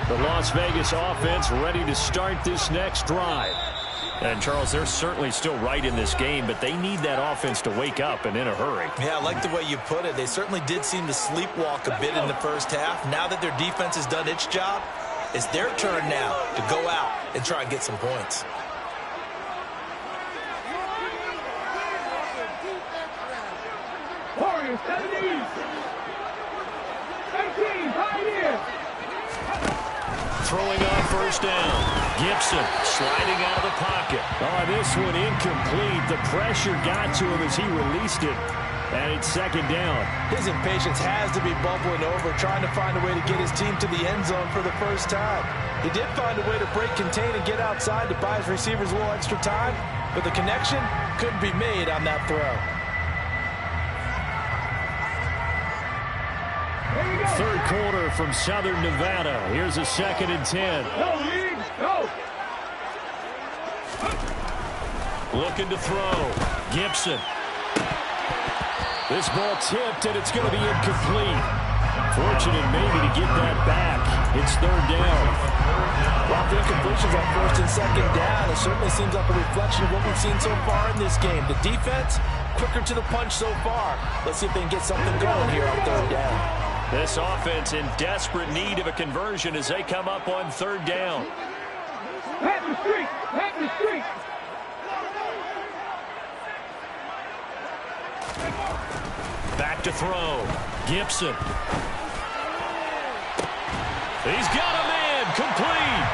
The Las Vegas offense ready to start this next drive. And, Charles, they're certainly still right in this game, but they need that offense to wake up and in a hurry. Yeah, I like the way you put it. They certainly did seem to sleepwalk a bit in the first half. Now that their defense has done its job, it's their turn now to go out and try and get some points. Throwing on first down. Gibson sliding out of the pocket. Oh, this one incomplete. The pressure got to him as he released it. And it's second down. His impatience has to be bubbling over, trying to find a way to get his team to the end zone for the first time. He did find a way to break contain and get outside to buy his receivers a little extra time, but the connection couldn't be made on that throw. Third quarter from Southern Nevada. Here's a 2nd and 10. Go. Looking to throw. Gibson. This ball tipped, and it's going to be incomplete. Fortunate maybe to get that back. It's third down. Well, the incompletions on first and second down, it certainly seems like a reflection of what we've seen so far in this game. The defense, quicker to the punch so far. Let's see if they can get something going here on third down. This offense in desperate need of a conversion as they come up on third down. Pat the street. Back to throw. Gibson. He's got a man. Complete.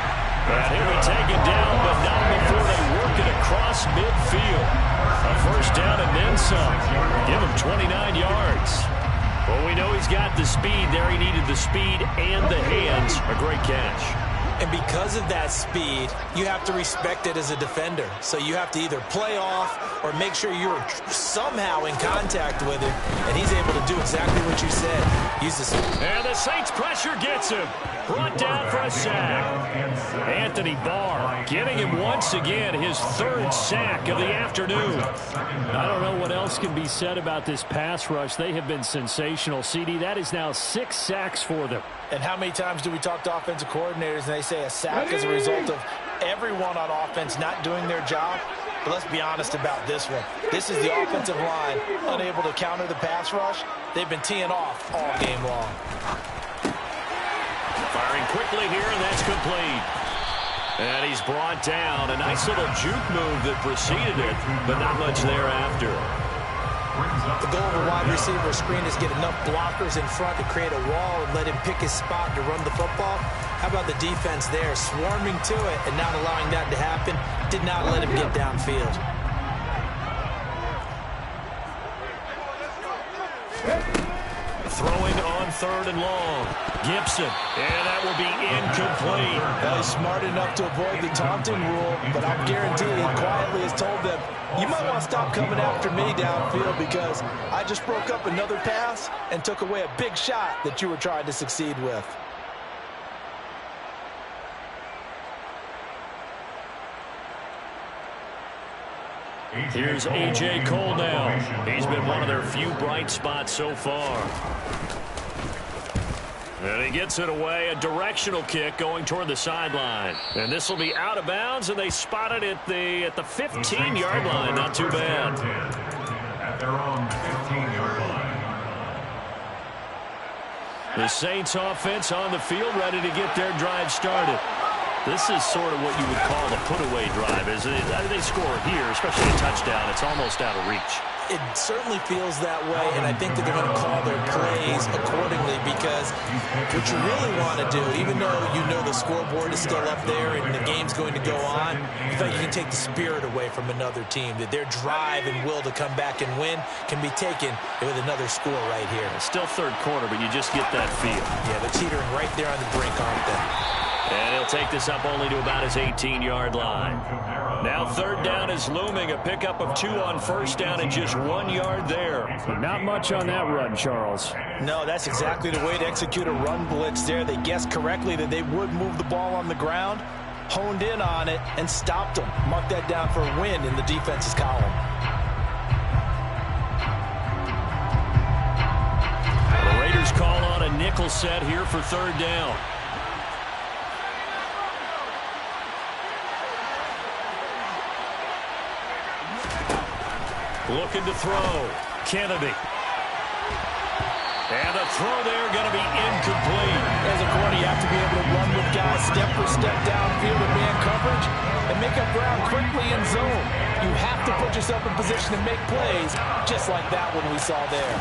And he'll be taken down, but not before they work it across midfield. A first down and then some. Give him 29 yards. Well, we know he's got the speed there. He needed the speed and the hands. A great catch. And because of that speed, you have to respect it as a defender. So you have to either play off or make sure you're somehow in contact with him. And he's able to do exactly what you said. Use this. And the Saints pressure gets him. Brought down for a sack. Anthony Barr getting him once again his third sack of the afternoon. I don't know what else can be said about this pass rush. They have been sensational. CD, that is now 6 sacks for them. And how many times do we talk to offensive coordinators and they say a sack is a result of everyone on offense not doing their job? But let's be honest about this one. This is the offensive line unable to counter the pass rush. They've been teeing off all game long. Firing quickly here, and that's complete. And he's brought down. A nice little juke move that preceded it, but not much thereafter. The goal of a wide receiver screen is get enough blockers in front to create a wall and let him pick his spot to run the football. How about the defense there, swarming to it and not allowing that to happen? Did not let him get downfield. Throwing on third and long. Gibson. And that will be incomplete. Well, he's smart enough to avoid the taunting rule, but I'm guaranteed he quietly has told them, you might want to stop coming after me downfield because I just broke up another pass and took away a big shot that you were trying to succeed with. Here's A.J. Cole now. He's been one of their few bright spots so far. And he gets it away, a directional kick going toward the sideline. And this will be out of bounds, and they spot it at the 15-yard line. Not too bad. At their own 15-yard line. The Saints offense on the field ready to get their drive started. This is sort of what you would call a put-away drive, isn't it? They score here, especially a touchdown. It's almost out of reach. It certainly feels that way, and I think that they're going to call their plays accordingly because what you really want to do, even though you know the scoreboard is still up there and the game's going to go on, you feel like you can take the spirit away from another team, that their drive and will to come back and win can be taken with another score right here. It's still third quarter, but you just get that feel. Yeah, they're teetering right there on the brink, aren't they? And he'll take this up only to about his 18-yard line. Now third down is looming. A pickup of 2 on first down and just 1 yard there. Not much on that run, Charles. No, that's exactly the way to execute a run blitz there. They guessed correctly that they would move the ball on the ground, honed in on it, and stopped them. Mark that down for a win in the defense's column. The Raiders call on a nickel set here for third down. Looking to throw. Kennedy. And the throw there going to be incomplete. As a corner, you have to be able to run with guys step for step downfield in man coverage and make up ground quickly in zone. You have to put yourself in position to make plays, just like that one we saw there.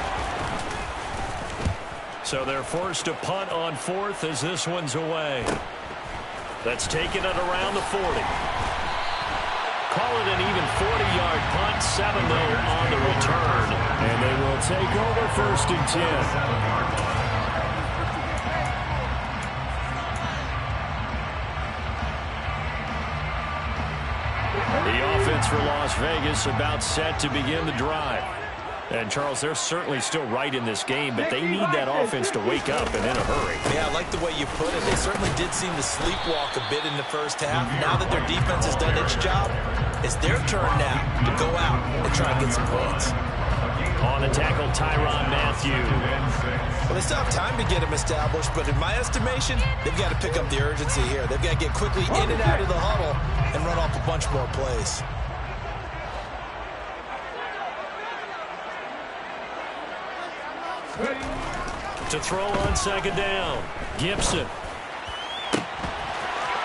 So they're forced to punt on 4th as this one's away. That's taken it around the 40. Call it an even 40-yard punt, 7 though on the return. And they will take over 1st and 10. The offense for Las Vegas about set to begin the drive. And, Charles, they're certainly still right in this game, but they need that offense to wake up and in a hurry. Yeah, I like the way you put it. They certainly did seem to sleepwalk a bit in the first half. Now that their defense has done its job, it's their turn now to go out and try and get some points. On the tackle, Tyrann Mathieu. Well, they still have time to get him established, but in my estimation, they've got to pick up the urgency here. They've got to get quickly in and out of the huddle and run off a bunch more plays. To throw on 2nd down. Gibson.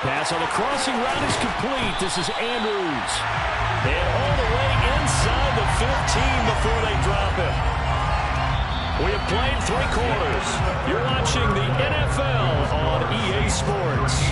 Pass on the crossing route is complete. This is Andrews. And all the way inside the 15 before they drop it. We have played 3 quarters. You're watching the NFL on EA Sports.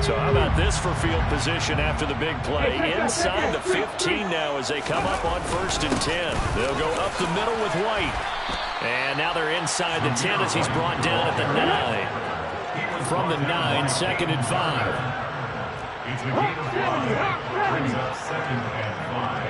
So how about this for field position after the big play? Inside the 15 now as they come up on 1st and 10. They'll go up the middle with White. And now they're inside the 10 as he's brought down at the 9. From the 9, 2nd and 5. It's a gain of 5. Brings up 2nd and 5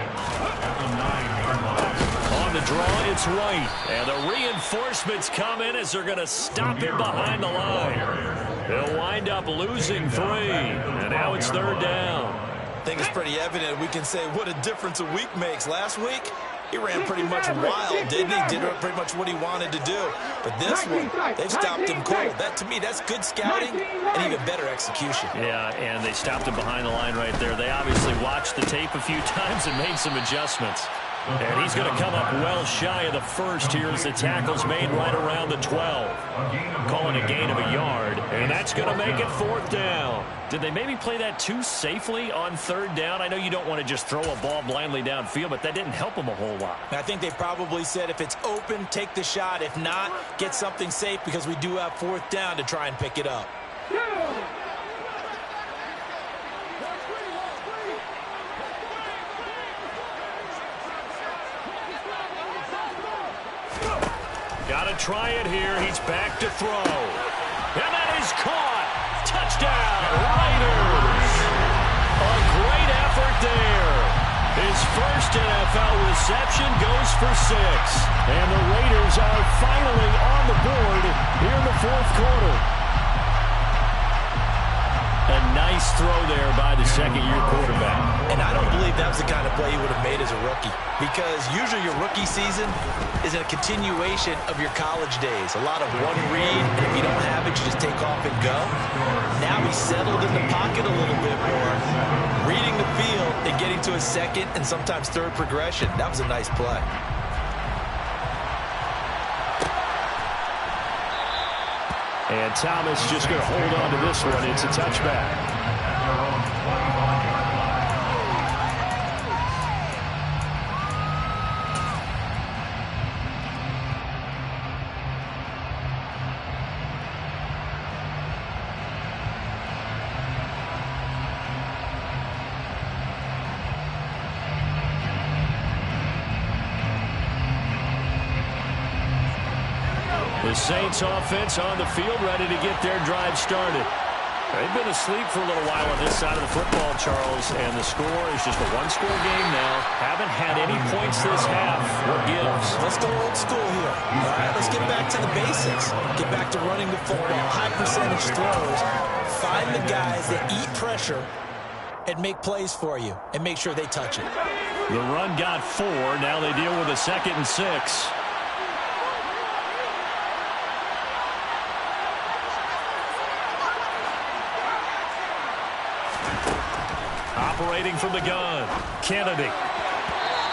at the 9-yard line. On the draw, it's White. And the reinforcements come in as they're going to stop him behind the line. They'll wind up losing 3. And now it's 3rd down. I think it's pretty evident we can say what a difference a week makes. Last week, he ran pretty much wild, didn't he? Did pretty much what he wanted to do. But this one, they've stopped him cold. That, to me, that's good scouting and even better execution. Yeah, and they stopped him behind the line right there. They obviously watched the tape a few times and made some adjustments. And he's going to come up well shy of the 1st here as the tackle's made right around the 12. Calling a gain of a yard, and that's going to make it 4th down. Did they maybe play that too safely on 3rd down? I know you don't want to just throw a ball blindly downfield, but that didn't help them a whole lot. I think they probably said if it's open, take the shot. If not, get something safe because we do have 4th down to try and pick it up. Got to try it here. He's back to throw. And that is caught. Touchdown, Raiders. A great effort there. His first NFL reception goes for 6. And the Raiders are finally on the board here in the 4th quarter. A nice throw there by the second-year quarterback. And I don't believe that was the kind of play he would have made as a rookie. Because usually your rookie season is a continuation of your college days. A lot of one read, and if you don't have it, you just take off and go. Now he's settled in the pocket a little bit more, reading the field and getting to his 2nd and sometimes 3rd progression. That was a nice play. And Thomas just going to hold on to this one. It's a touchback. The Saints offense on the field, ready to get their drive started. They've been asleep for a little while on this side of the football, Charles, and the score is just a one-score game now. Haven't had any points this half. What gives? Let's go old school here. All right, let's get back to the basics. Get back to running the football, high-percentage throws. Find the guys that eat pressure and make plays for you, and make sure they touch it. The run got 4. Now they deal with a 2nd and 6. Operating from the gun, Kennedy.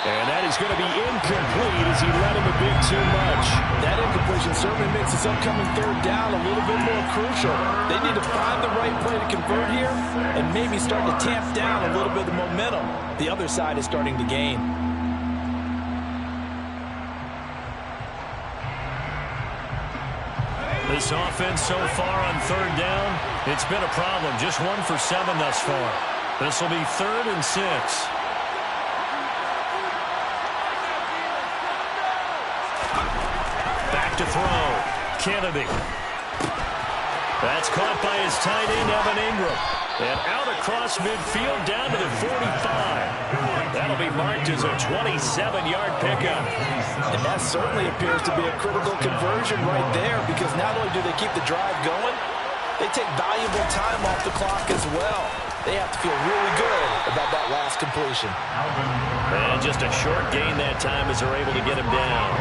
And that is going to be incomplete as he let him a bit too much. That incompletion certainly makes this upcoming 3rd down a little bit more crucial. They need to find the right play to convert here and maybe start to tamp down a little bit of momentum. The other side is starting to gain. This offense so far on 3rd down, it's been a problem. Just 1 for 7 thus far. This will be 3rd and 6. Back to throw. Kennedy. That's caught by his tight end, Evan Ingram. And out across midfield down to the 45. That'll be marked as a 27-yard pickup. And that certainly appears to be a critical conversion right there, because not only do they keep the drive going, they take valuable time off the clock as well. They have to feel really good about that last completion. And just a short gain that time as they're able to get him down.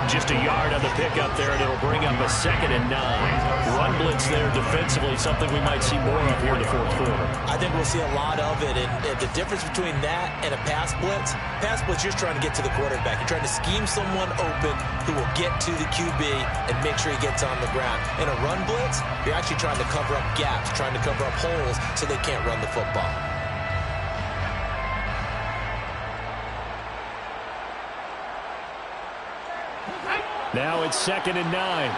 Just a yard on the pickup there, and it'll bring up a 2nd and 9. Run blitz there defensively, something we might see more of here in the 4th quarter. I think we'll see a lot of it, and the difference between that and a pass blitz, you're trying to get to the quarterback. You're trying to scheme someone open who will get to the QB and make sure he gets on the ground. In a run blitz, you're actually trying to cover up gaps, trying to cover up holes so they can't run the football. Now it's 2nd and 9.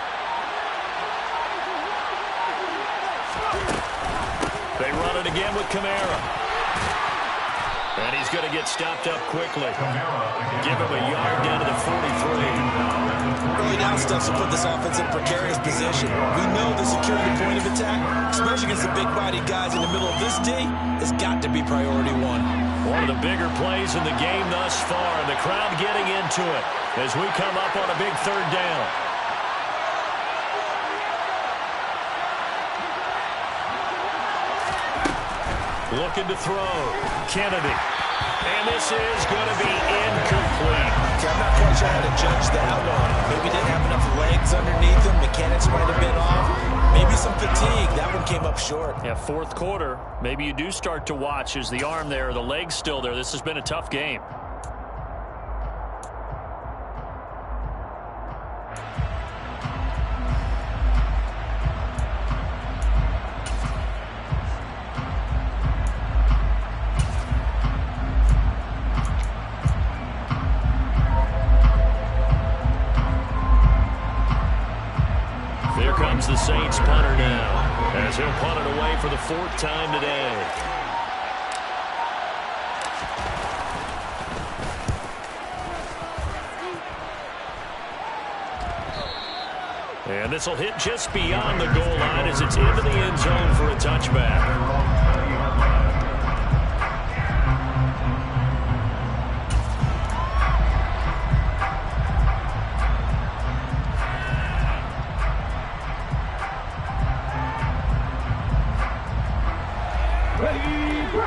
They run it again with Kamara. And he's going to get stopped up quickly. Give him a yard down to the 43. Early down stuff will put this offense in a precarious position. We know the security point of attack, especially against the big-bodied guys in the middle of this D, has got to be priority 1. One of the bigger plays in the game thus far, and the crowd getting into it as we come up on a big 3rd down. Looking to throw. Kennedy. And this is going to be incomplete. I'm not quite sure how to judge that one. Maybe didn't have enough legs underneath him. Mechanics might have been off. Maybe some fatigue. That one came up short. Yeah, 4th quarter. Maybe you do start to watch. Is the arm there, the leg's still there? This has been a tough game. The Saints punter now, as he'll punt it away for the 4th time today. And this will hit just beyond the goal line as it's into the end zone for a touchback.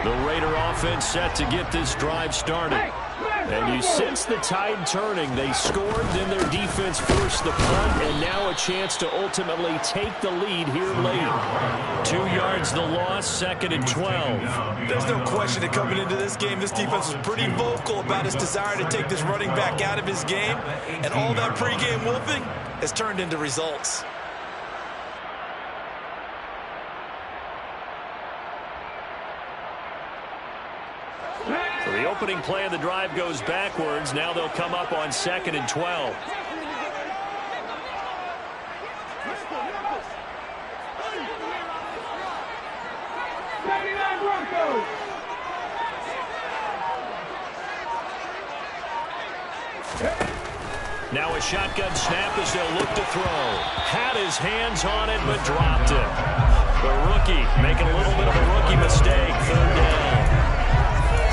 The Raider offense set to get this drive started. And you sense the tide turning. They scored, then their defense forced the punt, and now a chance to ultimately take the lead here late. 2 yards the loss, 2nd and 12. There's no question that coming into this game, this defense was pretty vocal about its desire to take this running back out of his game. And all that pregame wolfing has turned into results. So the opening play of the drive goes backwards. Now they'll come up on 2nd and 12. Now a shotgun snap as they'll look to throw. Had his hands on it, but dropped it. The rookie making a little bit of a rookie mistake. 3rd down.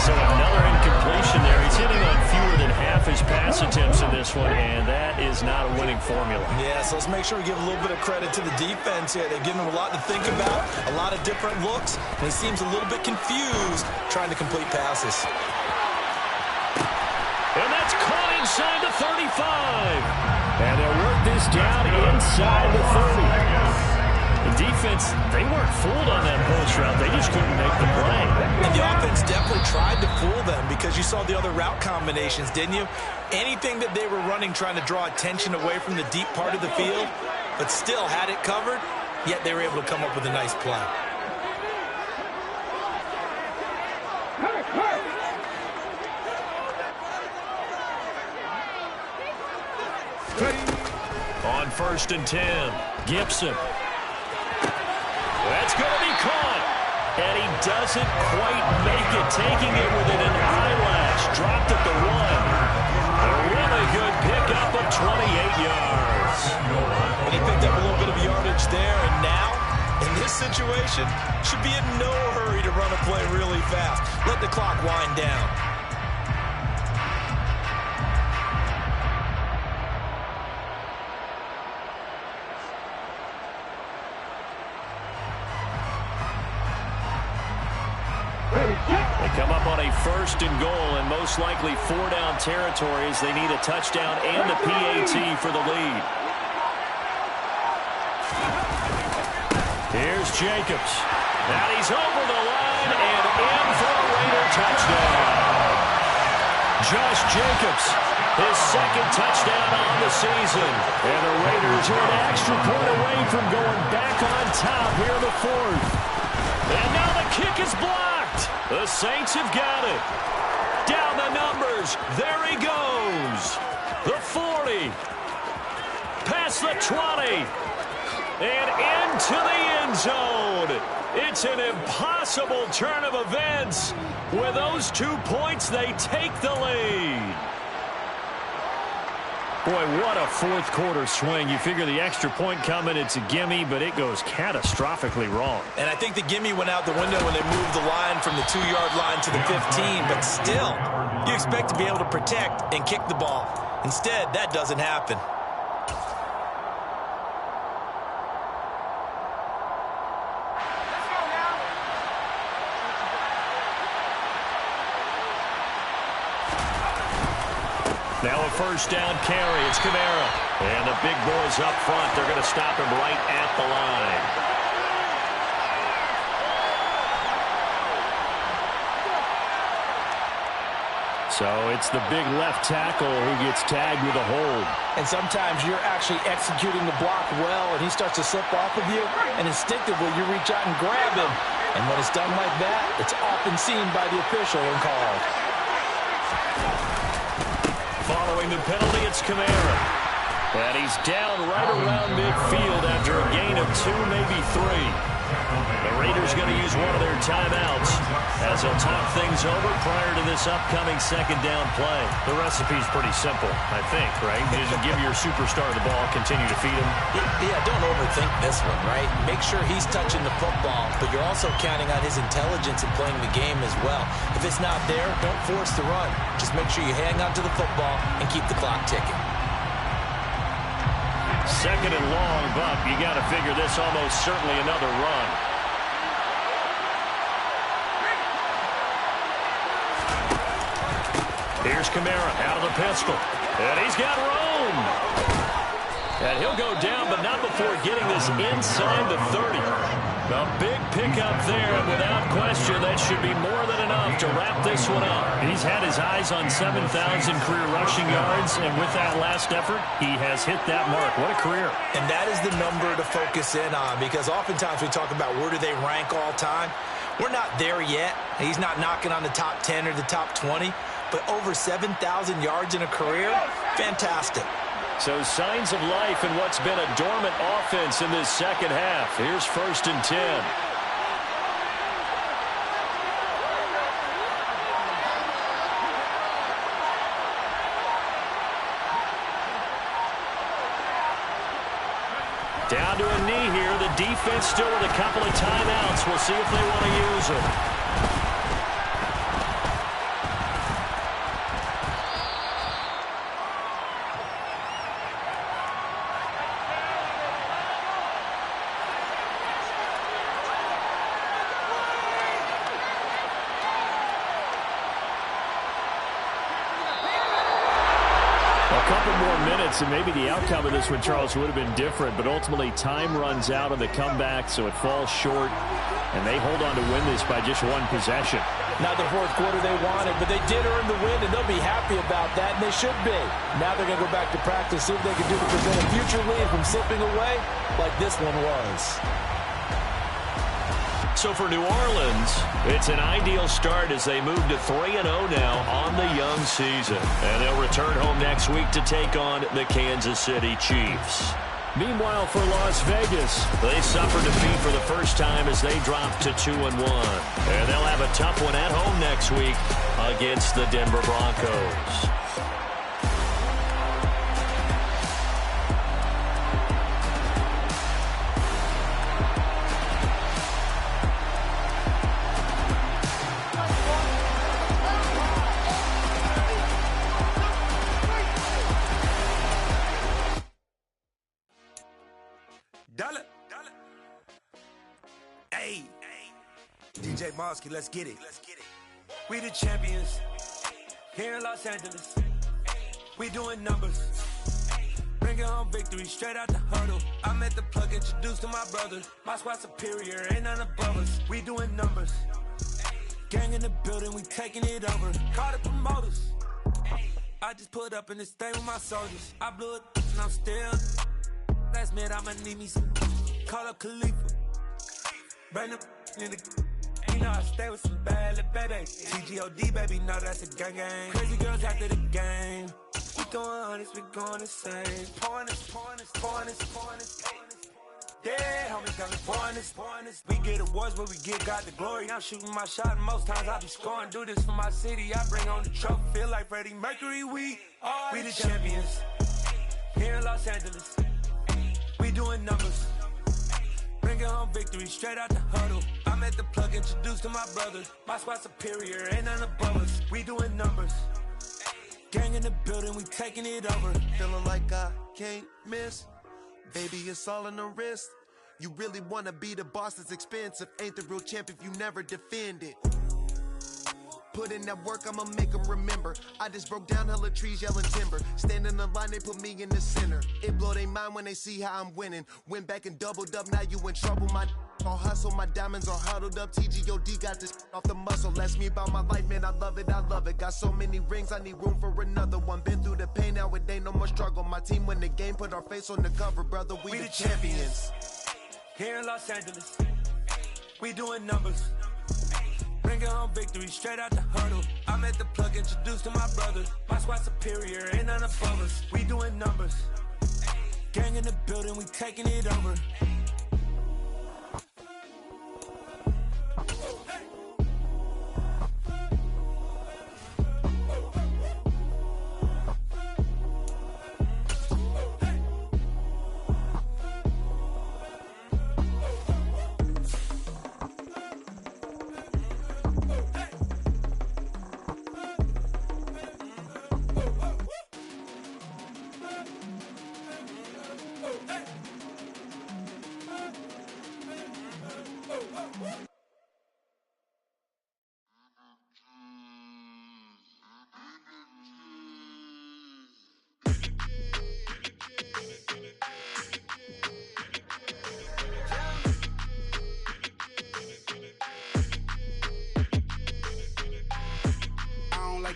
So another incompletion there. He's hitting on fewer than half his pass attempts in this one, and that is not a winning formula. Yeah, so let's make sure we give a little bit of credit to the defense here. They've given him a lot to think about, a lot of different looks, and he seems a little bit confused trying to complete passes. And they'll work this down inside the 30. The defense, they weren't fooled on that post route. They just couldn't make the play. And the offense definitely tried to fool them because you saw the other route combinations, didn't you? Anything that they were running trying to draw attention away from the deep part of the field, but still had it covered, yet they were able to come up with a nice play. On 1st and 10, Gibson. That's going to be caught. And he doesn't quite make it, taking it within an eyelash. Dropped at the 1. A really good pickup of 28 yards. And he picked up a little bit of yardage there, and now, in this situation, should be in no hurry to run a play really fast. Let the clock wind down. They come up on a 1st and goal, and most likely 4-down territory as they need a touchdown and a PAT for the lead. Here's Jacobs. And he's over the line and in for a Raider touchdown. Josh Jacobs, his 2nd touchdown on the season. And the Raiders are an extra point away from going back on top here in the 4th. And now the kick is blocked. The Saints have got it. Down the numbers. There he goes. The 40. Past the 20. And into the end zone. It's an impossible turn of events. With those 2 points, they take the lead. Boy, what a 4th quarter swing. You figure the extra point coming, it's a gimme, but it goes catastrophically wrong. And I think the gimme went out the window when they moved the line from the 2-yard line to the 15, but still, you expect to be able to protect and kick the ball. Instead, that doesn't happen. Now a 1st down carry. It's Kamara. And the big boys up front. They're going to stop him right at the line. So it's the big left tackle who gets tagged with a hold. And sometimes you're actually executing the block well, and he starts to slip off of you, and instinctively you reach out and grab him. And when it's done like that, it's often seen by the official and called. Following the penalty, it's Kamara. And he's down right around midfield after a gain of 2, maybe 3. The Raiders going to use one of their timeouts as they'll talk things over prior to this upcoming 2nd down play. The recipe's pretty simple, I think, right? You just give your superstar the ball, continue to feed him. Yeah, don't overthink this one, right? Make sure he's touching the football, but you're also counting on his intelligence in playing the game as well. If it's not there, don't force the run. Just make sure you hang on to the football and keep the clock ticking. 2nd and long, but you got to figure this almost certainly another run. Here's Kamara out of the pistol. And he's got room. And he'll go down, but not before getting this inside the 30. A big pickup there, and without question, that should be more than enough to wrap this one up. He's had his eyes on 7,000 career rushing yards, and with that last effort, he has hit that mark. What a career. And that is the number to focus in on, because oftentimes we talk about where do they rank all time. We're not there yet. He's not knocking on the top 10 or the top 20, but over 7,000 yards in a career, fantastic. So signs of life in what's been a dormant offense in this 2nd half. Here's 1st and 10. Down to a knee here. The defense still with a couple of timeouts. We'll see if they want to use them. A couple chance, and maybe the outcome of this one, Charles, would have been different, but ultimately time runs out on the comeback, so it falls short, and they hold on to win this by just one possession. Not the fourth quarter they wanted, but they did earn the win, and they'll be happy about that, and they should be. Now they're going to go back to practice, see if they can do to prevent a future lead from slipping away like this one was. So for New Orleans, it's an ideal start as they move to 3-0 now on the young season. And they'll return home next week to take on the Kansas City Chiefs. Meanwhile, for Las Vegas, they suffered defeat for the first time as they dropped to 2-1. And they'll have a tough one at home next week against the Denver Broncos. Hey, DJ Mosky, let's get it. We the champions here in Los Angeles. We doing numbers. Bringing home victory straight out the huddle. I met the plug, introduced to my brother. My squad superior, ain't none above us. We doing numbers. Gang in the building, we taking it over. Call the promoters. I just put up in this thing with my soldiers. I blew it and I'm still. Last minute, I'ma need me some. Call up Khalifa. Bring up in the. You know I stay with some bad little baby. TGOD, baby, know that's a gang gang. Crazy girls after the game. We going honest, we going insane. Pointers. Yeah, homie, coming pointers. We get awards, but we get God the glory. I'm shooting my shot, and most times I be scoring. Do this for my city, I bring on the trophy. Feel like Freddie Mercury, we the champions. Here in Los Angeles, we doing numbers. Bringing home victory straight out the huddle. I met the plug, introduced to my brother. My squad superior, ain't none above us. We doing numbers. Gang in the building, we taking it over. Feeling like I can't miss. Baby, it's all in the wrist. You really wanna be the boss, it's expensive. Ain't the real champ if you never defend it. Put in that work, I'ma make them remember. I just broke down hella trees, yelling timber. Stand in the line, they put me in the center. It blow their mind when they see how I'm winning. Went back and doubled up, now you in trouble. My all hustle, my diamonds are huddled up. TGOD got this off the muscle. That's me about my life, man, I love it. Got so many rings, I need room for another one. Been through the pain, now it ain't no more struggle. My team win the game, put our face on the cover, brother. We the champions. Here in Los Angeles, we doing numbers. Bringing home victory straight out the huddle. I met the plug, introduced to my brother. My squad superior, ain't none above us. We doing numbers. Gang in the building, we taking it over.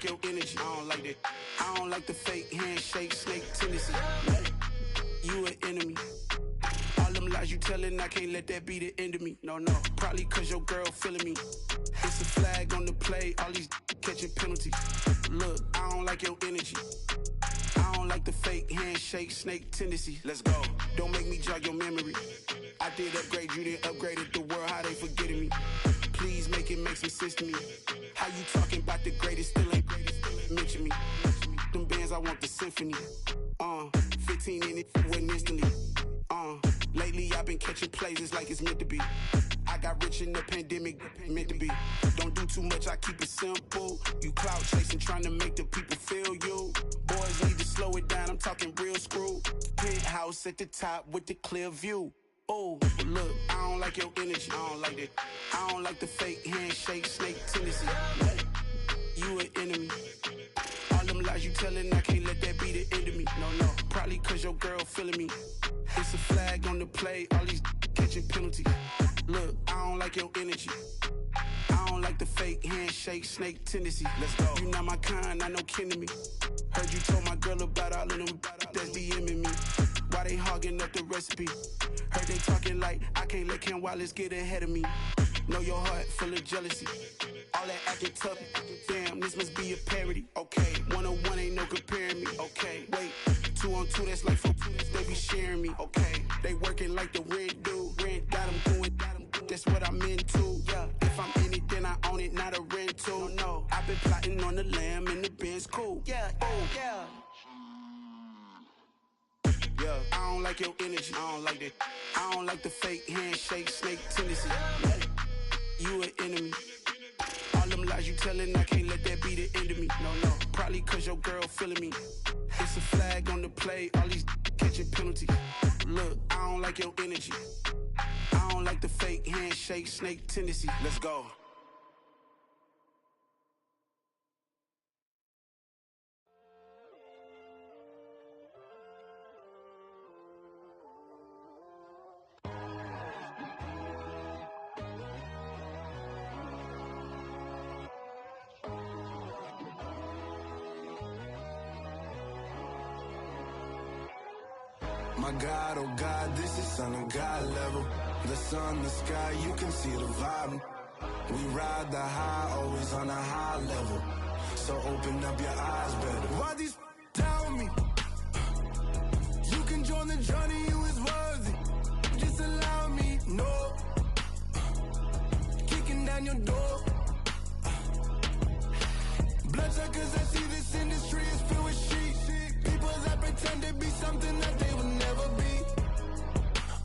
Your energy, I don't like that. I don't like the fake handshake, snake tendency. You an enemy. All them lies you telling, I can't let that be the end of me. No, probably cause your girl feeling me. It's a flag on the play, all these catching penalties. Look, I don't like your energy. I don't like the fake handshake, snake tendency. Let's go. Don't make me jog your memory. I did upgrade, you didn't upgrade it. The world, how they forgetting me. Please make it make some sense to me. How you talking about the greatest, still ain't greatest, mention me. Them bands, I want the symphony. 15 in it, went instantly. Lately I've been catching plays, it's like it's meant to be. I got rich in the pandemic, meant to be. Don't do too much, I keep it simple. You clout chasing, trying to make the people feel you. Boys need to slow it down, I'm talking real screw. Penthouse at the top with the clear view. Oh, look, I don't like your energy, I don't like that. I don't like the fake handshake, snake tendency. You an enemy. All them lies you telling, I can't let that be the end of me. No, probably cause your girl feeling me. It's a flag on the play, all these catching penalties. Look, I don't like your energy. I don't like the fake handshake, snake tendency. Let's go. You not my kind, I know kin to me. Heard you told my girl about all of them that's DMing me. Why they hogging up the recipe? Heard they talking like I can't let Ken Wallace get ahead of me. Know your heart full of jealousy. All that acting tough, damn, this must be a parody. Okay, 101 ain't no comparing me. Okay, wait, 2 on 2, that's like 4, they be sharing me. Okay, they working like the rent dude. Rent got them going, that's what I'm into. Yeah, if I'm in it, then I own it, not a rental. No, I've been plotting on the lamb and the Benz cool. Yeah, oh, yeah. Yeah, I don't like your energy, I don't like that. I don't like the fake handshake, snake tendency. You an enemy. All them lies you telling, I can't let that be the end of me. No, probably cause your girl feeling me. It's a flag on the play, all these catching penalties. Look, I don't like your energy. I don't like the fake handshake, snake tendency. Let's go. My God, oh God, this is Son of God level. The sun, the sky, you can see the vibe. We ride the high, always on a high level. So open up your eyes better. Why these tell me? You can join the journey, you is worthy. Just allow me, no. Kicking down your door. Bloodsuckers, I see this industry is filled with sheep. People that pretend to be something that they will never be.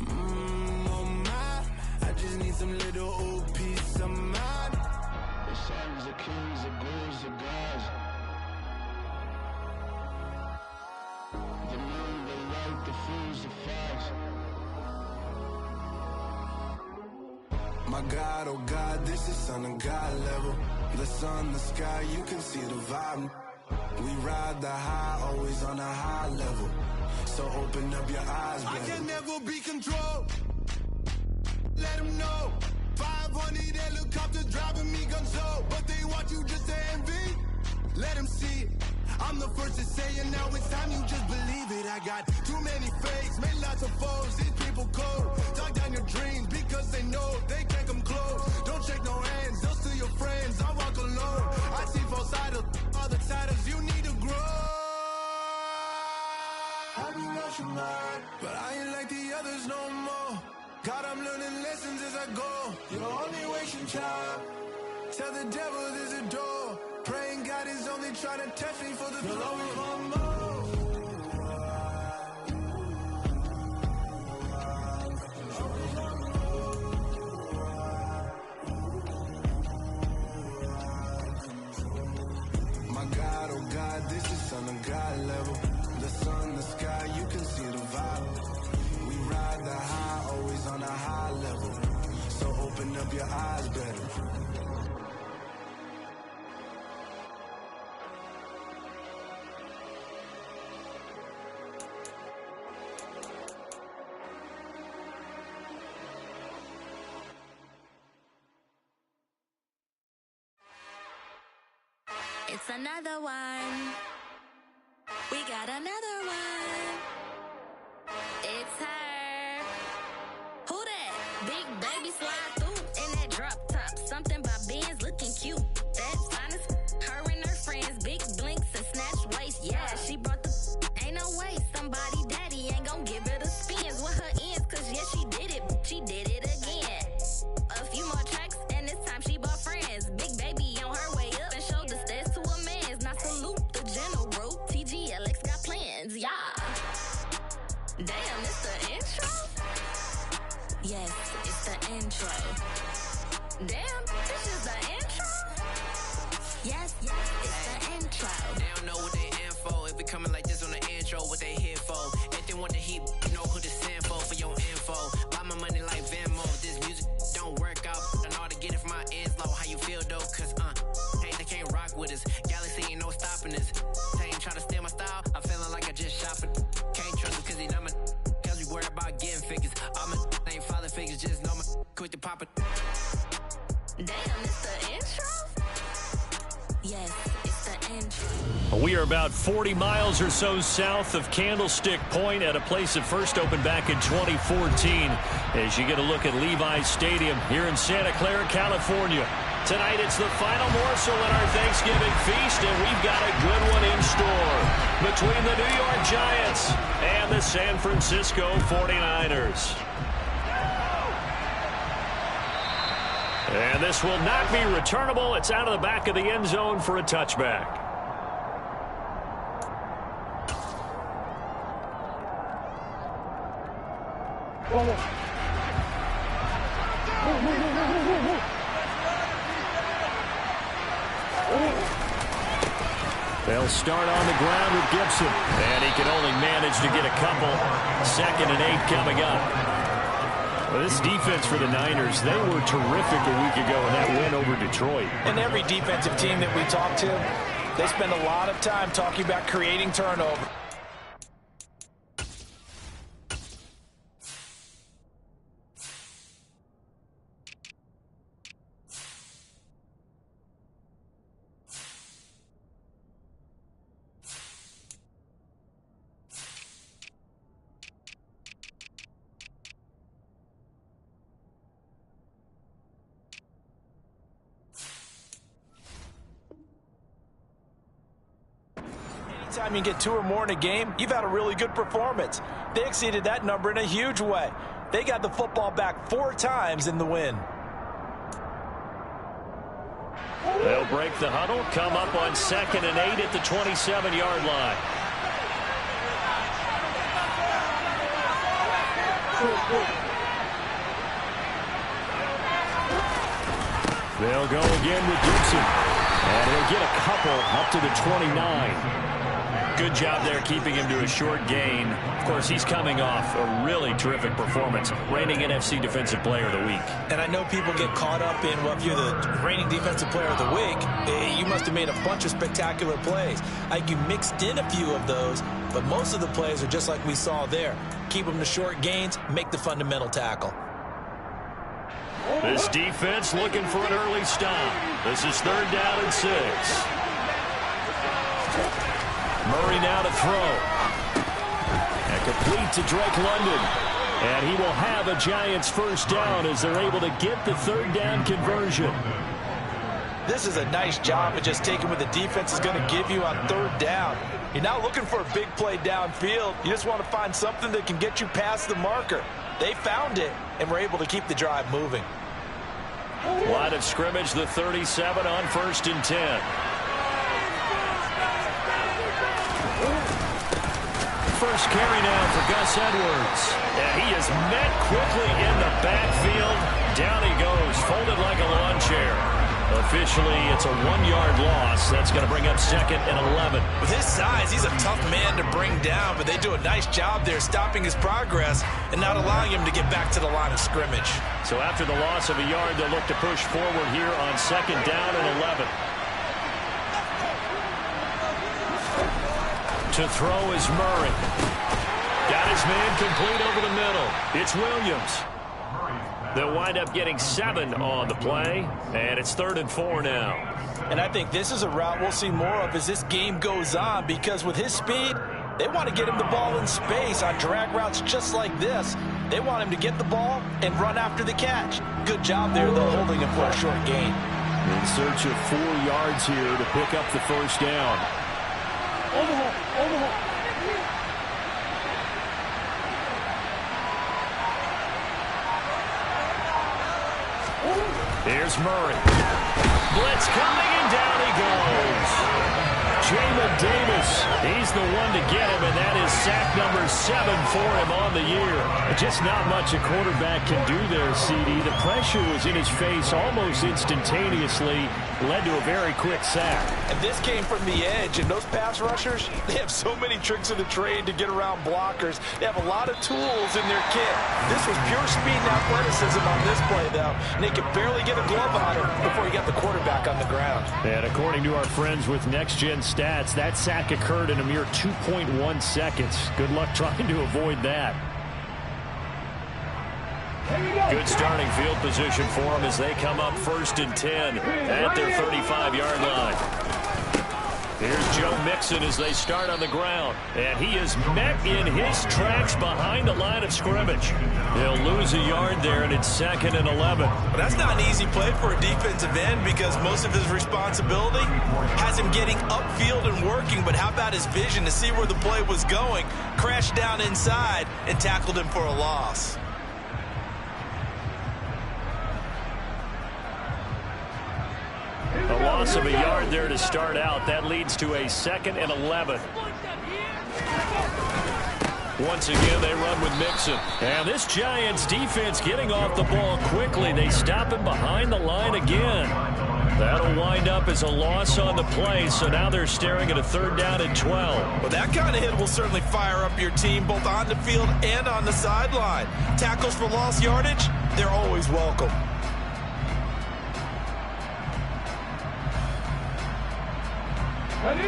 Oh my, I just need some little old peace of mind. The sons of kings, the bulls, the gods. The moon, the light, the fools, the facts. My God, oh God, this is Son of God level. The sun, the sky, you can see the vibe. We ride the high, always on a high level. So open up your eyes, baby. I can never be controlled. Let them know. 500 helicopters driving me gunso. But they want you just to envy. Let them see it. I'm the first to say it, now it's time you just believe it. I got too many fakes, made lots of foes. These people cold. Talk down your dreams because they know they can't come close. Don't shake no hands, they'll steal your friends. I walk alone. I see false idols, other titles, you need to grow. I be lost your mind, but I ain't like the others no more. God, I'm learning lessons as I go. You're only wasting time. Tell the devil there's a door. Praying God is only trying to test me for the throne. You'll always want more. My God, oh God, this is Son of God level. The sun, the sky, you can see the vibe. We ride the high, always on a high level. So open up your eyes better. It's another one. We got another one. It's her. Who that? Big baby slide through in that drop top. Something by Benz looking cute. That's fine as her and her friends. Big blinks and snatch waist. Yeah, she brought the ain't no way. Somebody daddy ain't gon' give her the spins with her ends. Cause yeah, she did it. She did it again. A few more tracks and this time she bought friends. Big baby on her way up and showed the stairs to a man's. Now salute the general. TGLX got plans, yeah. Damn, it's the intro? Yes, it's the intro. Damn, this is the intro? Yes, it's the intro. They don't know what they in for. If we coming like this on the intro, what they here for? If they want the heat, you know who to send for your info. Buy my money like Venmo. If this music don't work out, I know how to get it from my ends low. How you feel though? Cause hey, they can't rock with us. Galaxy ain't no stopping us. Ain't quick to pop it. Damn, it's the intro? Yes, it's the intro. We are about 40 miles or so south of Candlestick Point at a place that first opened back in 2014 as you get a look at Levi's Stadium here in Santa Clara, California. Tonight it's the final morsel in our Thanksgiving feast, and we've got a good one in store between the New York Giants and the San Francisco 49ers. And this will not be returnable. It's out of the back of the end zone for a touchback. They'll start on the ground with Gibson. And he can only manage to get a couple. 2nd and 8 coming up. Well, this defense for the Niners, they were terrific a week ago in that win over Detroit. And every defensive team that we talk to, they spend a lot of time talking about creating turnover. Anytime you get 2 or more in a game, you've had a really good performance. They exceeded that number in a huge way. They got the football back 4 times in the win. They'll break the huddle, come up on 2nd and 8 at the 27-yard line. They'll go again with Gibson. And he'll get a couple up to the 29. Good job there keeping him to a short gain. Of course, he's coming off a really terrific performance. Reigning NFC Defensive Player of the Week. And I know people get caught up in, well, if you're the reigning Defensive Player of the Week, you must have made a bunch of spectacular plays. I think you mixed in a few of those, but most of the plays are just like we saw there. Keep them to short gains, make the fundamental tackle. This defense looking for an early stop. This is 3rd down and 6. Murray now to throw. And complete to Drake London. And he will have a Giants first down as they're able to get the 3rd down conversion. This is a nice job of just taking what the defense is going to give you on 3rd down. You're not looking for a big play downfield. You just want to find something that can get you past the marker. They found it and were able to keep the drive moving. Line of scrimmage, the 37 on 1st and 10. First carry now for Gus Edwards. And he is met quickly in the backfield. Down he goes, folded like a lawn chair. Officially, it's a 1-yard loss. That's going to bring up 2nd and 11. With his size, he's a tough man to bring down, but they do a nice job there stopping his progress and not allowing him to get back to the line of scrimmage. So after the loss of a yard, they'll look to push forward here on 2nd down and 11. To throw is Murray. Got his man complete over the middle. It's Williams. They'll wind up getting 7 on the play, and it's 3rd and 4 now. And I think this is a route we'll see more of as this game goes on, because with his speed, they want to get him the ball in space on drag routes just like this. They want him to get the ball and run after the catch. Good job there, though, holding him for a short gain. In search of 4 yards here to pick up the first down. Here's Murray. Blitz coming, and down he goes. Jamin Davis, he's the one to get him, and that is sack number 7 for him on the year. Just not much a quarterback can do there, CD. The pressure was in his face almost instantaneously, led to a very quick sack. And this came from the edge, and those pass rushers, they have so many tricks of the trade to get around blockers. They have a lot of tools in their kit. This was pure speed and athleticism on this play, though, and they could barely get a glove on him before he got the quarterback on the ground. And according to our friends with Next Gen Stats, that sack occurred in a mere 2.1 seconds. Good luck trying to avoid that. Good starting field position for them as they come up 1st and 10 at their 35-yard line. Here's Joe Mixon as they start on the ground. And he is met in his tracks behind the line of scrimmage. He'll lose a yard there, and it's 2nd and 11. Well, that's not an easy play for a defensive end because most of his responsibility has him getting upfield and working. But how about his vision to see where the play was going, crashed down inside, and tackled him for a loss. A loss of a yard there to start out. That leads to a 2nd and 11. Once again, they run with Mixon. And this Giants defense getting off the ball quickly. They stop him behind the line again. That'll wind up as a loss on the play, so now they're staring at a 3rd down and 12. Well, that kind of hit will certainly fire up your team both on the field and on the sideline. Tackles for lost yardage, they're always welcome.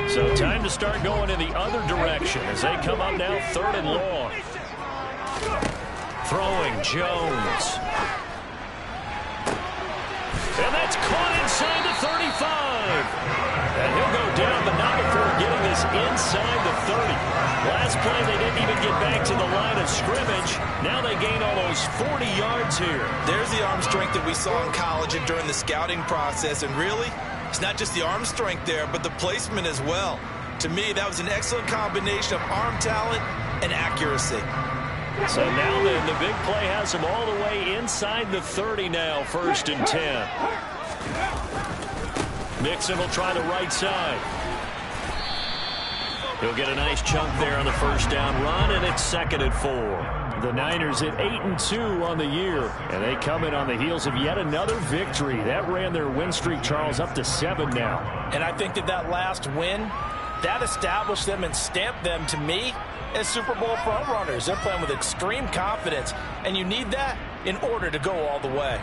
So time to start going in the other direction as they come up now 3rd and long. Throwing Jones. And that's caught inside the 35. And he'll go down, but not before getting this inside the 30. Last play, they didn't even get back to the line of scrimmage. Now they gain almost 40 yards here. There's the arm strength that we saw in college and during the scouting process. And really, it's not just the arm strength there, but the placement as well. To me, that was an excellent combination of arm talent and accuracy. So now then, the big play has him all the way inside the 30 now, 1st and 10. Mixon will try the right side. He'll get a nice chunk there on the 1st down run, and it's 2nd and 4. The Niners at 8-2 on the year, and they come in on the heels of yet another victory. That ran their win streak, Charles, up to 7 now. And I think that last win, that established them and stamped them, to me, as Super Bowl frontrunners. They're playing with extreme confidence, and you need that in order to go all the way.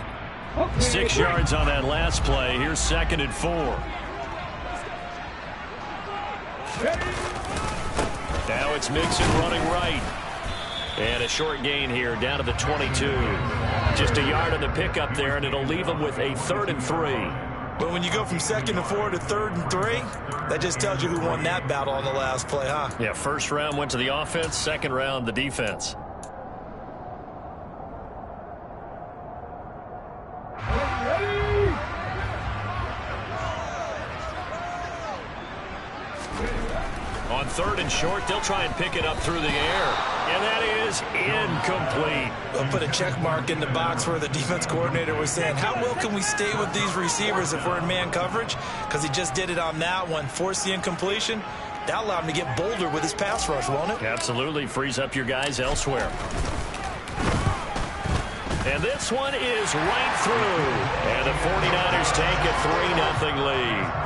6 yards on that last play. Here's 2nd and 4. Now it's Mixon running right. And a short gain here down to the 22. Just a yard on the pickup there, and it'll leave them with a 3rd and 3. But when you go from 2nd and 4 to 3rd and 3, that just tells you who won that battle on the last play, huh? Yeah, 1st round went to the offense, 2nd round the defense. On 3rd and short, they'll try and pick it up through the air. And that is incomplete. I'll put a check mark in the box where the defense coordinator was saying, how well can we stay with these receivers if we're in man coverage? Because he just did it on that one. Forced the incompletion. That allowed him to get bolder with his pass rush, won't it? Absolutely. Frees up your guys elsewhere. And this one is right through. And the 49ers take a 3-0 lead.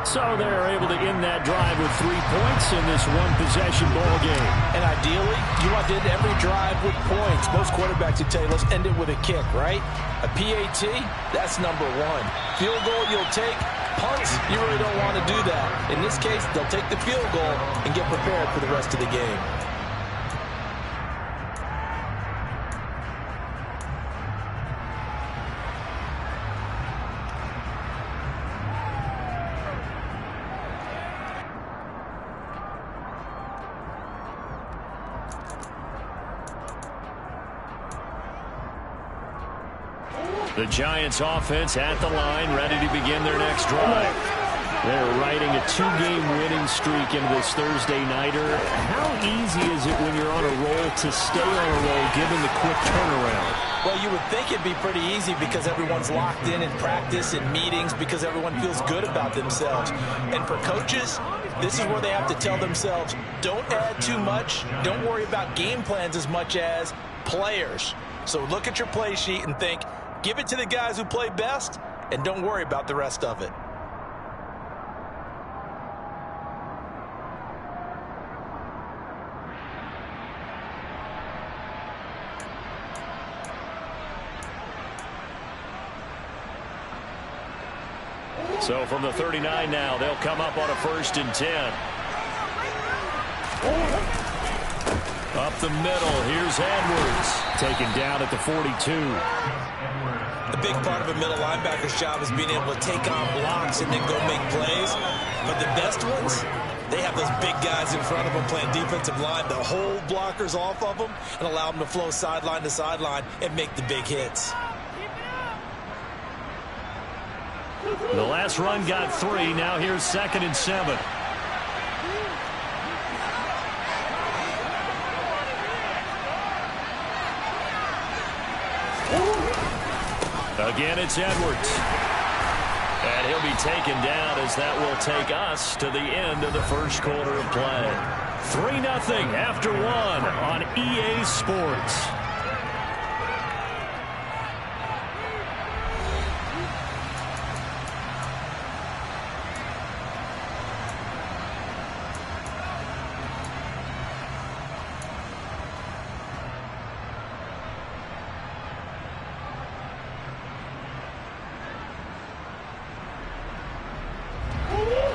So they're able to end that drive with 3 points in this one-possession ball game. And ideally, you want to end every drive with points. Most quarterbacks would tell you, let's end it with a kick, right? A PAT, that's number 1. Field goal, you'll take. Punts, you really don't want to do that. In this case, they'll take the field goal and get prepared for the rest of the game. The Giants offense at the line, ready to begin their next drive. They're riding a 2-game winning streak into this Thursday nighter. How easy is it when you're on a roll to stay on a roll given the quick turnaround? Well, you would think it'd be pretty easy because everyone's locked in practice and meetings because everyone feels good about themselves. And for coaches, this is where they have to tell themselves, don't add too much. Don't worry about game plans as much as players. So look at your play sheet and think, give it to the guys who play best, and don't worry about the rest of it. So from the 39 now, they'll come up on a 1st and 10. Up the middle, here's Edwards. Taken down at the 42. A big part of a middle linebacker's job is being able to take on blocks and then go make plays. But the best ones, they have those big guys in front of them playing defensive line to hold blockers off of them and allow them to flow sideline to sideline and make the big hits. The last run got 3. Now here's 2nd and 7. Again, it's Edwards. And he'll be taken down as that will take us to the end of the first quarter of play. 3-0 after 1 on EA Sports.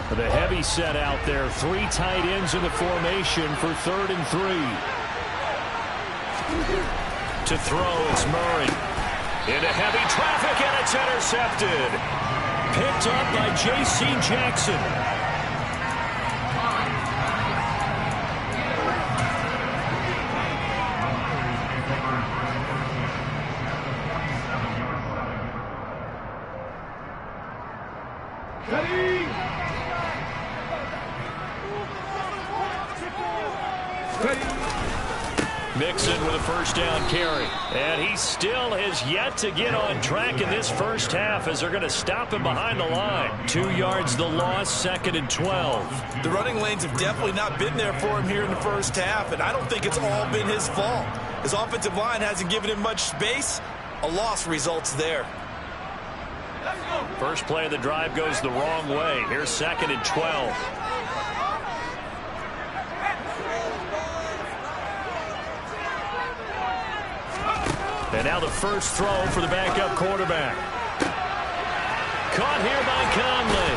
The heavy set out there. 3 tight ends in the formation for 3rd and 3. To throw, it's Murray. Into heavy traffic, and it's intercepted. Picked up by J.C. Jackson. Mixon with a first down carry. And he still has yet to get on track in this first half as they're going to stop him behind the line. 2 yards the loss, 2nd and 12. The running lanes have definitely not been there for him here in the first half, and I don't think it's all been his fault. His offensive line hasn't given him much space. A loss results there. First play of the drive goes the wrong way. Here's 2nd and 12. And now the first throw for the backup quarterback. Caught here by Conley.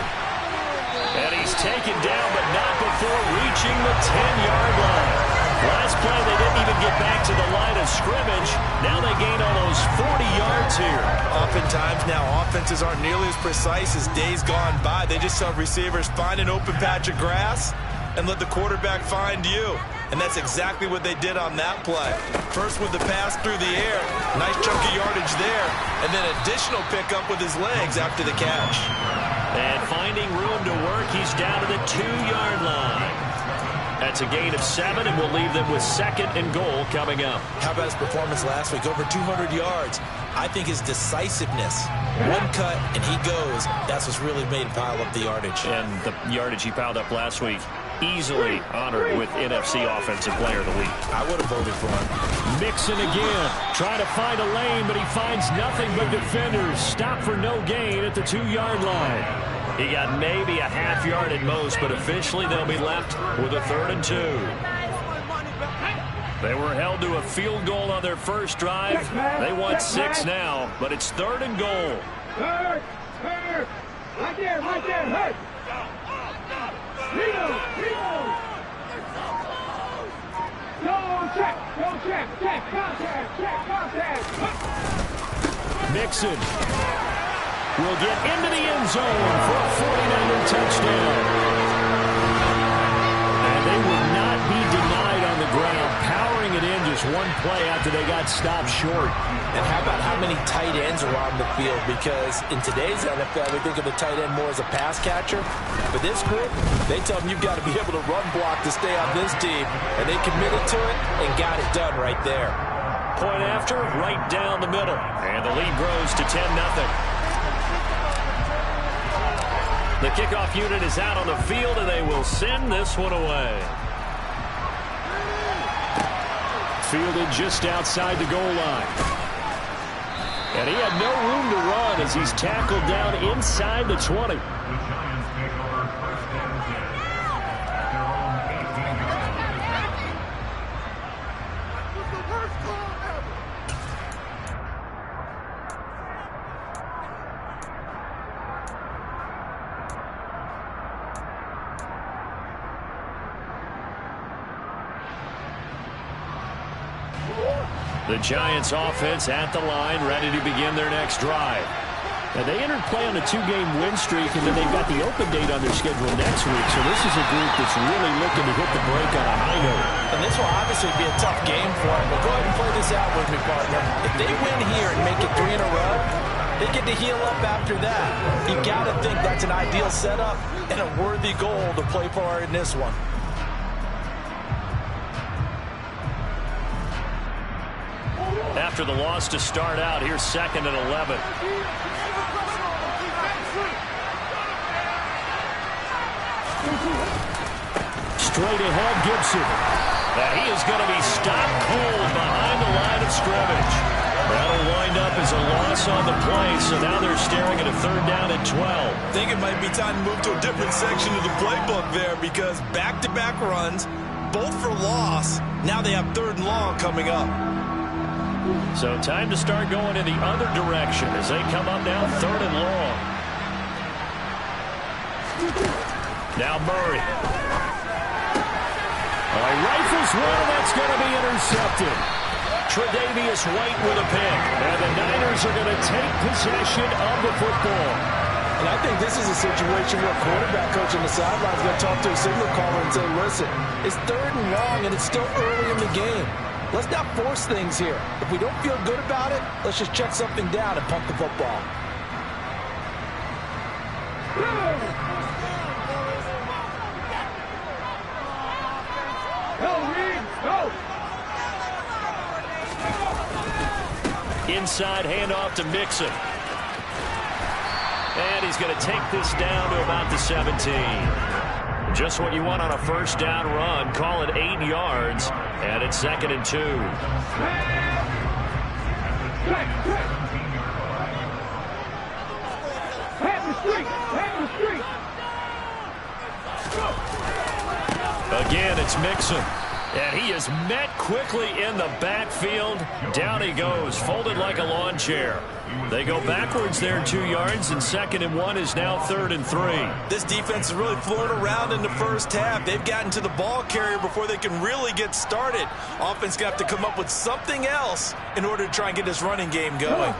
And he's taken down, but not before reaching the 10-yard line. Last play, they didn't even get back to the line of scrimmage. Now they gain almost 40 yards here. Oftentimes now, offenses aren't nearly as precise as days gone by. They just have receivers find an open patch of grass and let the quarterback find you. And that's exactly what they did on that play. First with the pass through the air, nice chunk of yardage there, and then additional pickup with his legs after the catch. And finding room to work, he's down to the 2-yard line. That's a gain of 7, and we'll leave them with 2nd and goal coming up. How about his performance last week? Over 200 yards. I think his decisiveness, one cut and he goes, that's what's really made him pile up the yardage. And the yardage he piled up last week, easily honored with NFC Offensive Player of the Week. I would have voted for him. Mixon again, trying to find a lane, but he finds nothing but defenders. Stop for no gain at the 2-yard line. He got maybe a half yard at most, but officially they'll be left with a 3rd and 2. They were held to a field goal on their first drive. They want 6 now, but it's 3rd and goal. Third. Right there, hurt. Check, contact. Mixon will get into the end zone for a 49er touchdown. And they would not be denied on the ground, powering it in just one play after they got stopped short. And how about how many tight ends are on the field? Because in today's NFL, we think of the tight end more as a pass catcher. But this group, they tell them you've got to be able to run block to stay on this team. And they committed to it and got it done right there. Point after, right down the middle. And the lead grows to 10-0. The kickoff unit is out on the field, and they will send this one away. Fielded just outside the goal line. And he had no room to run as he's tackled down inside the 20. The Giants offense at the line, ready to begin their next drive. Now, they entered play on a 2-game win streak, and then they've got the open date on their schedule next week. So this is a group that's really looking to hit the break on a high note. And this will obviously be a tough game for them. But go ahead and play this out with me, partner. If they win here and make it 3 in a row, they get to heal up after that. You got to think that's an ideal setup and a worthy goal to play for in this one. After the loss to start out, here's 2nd and 11. Straight ahead, Gibson. And he is going to be stopped cold behind the line of scrimmage. That'll wind up as a loss on the play, so now they're staring at a 3rd down and 12. I think it might be time to move to a different section of the playbook there because back-to-back runs, both for loss. Now they have 3rd and long coming up. So time to start going in the other direction as they come up now 3rd and long. Now Murray. Rifles one, that's going to be intercepted. Tre'Davious White with a pick. And the Niners are going to take possession of the football. And I think this is a situation where a quarterback coach on the sideline is going to talk to a signal caller and say, listen, it's 3rd and long and it's still early in the game. Let's not force things here. If we don't feel good about it, let's just check something down and pump the football. Inside handoff to Mixon. And he's going to take this down to about the 17. Just what you want on a 1st down run. Call it 8 yards. And it's 2nd and 2. Again, it's Mixon. And he is met quickly in the backfield. Down he goes, folded like a lawn chair. They go backwards there 2 yards, and 2nd and 1 is now 3rd and 3. This defense is really flown around in the first half. They've gotten to the ball carrier before they can really get started. Offense going to have to come up with something else in order to try and get this running game going.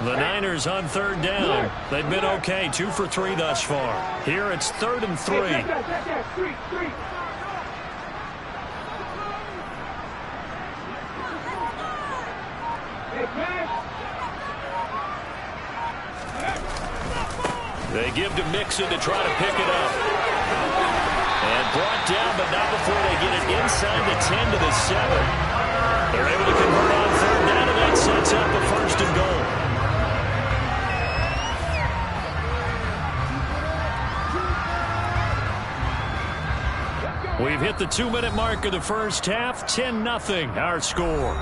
The Niners on 3rd down. They've been okay, 2 for 3 thus far. Here it's 3rd and 3. They give to Mixon to try to pick it up. And brought down, but not before they get it inside the 10 to the 7. They're able to convert on 3rd down, and that sets up a 1st and goal. We've hit the 2-minute mark of the first half. 10-0 our score.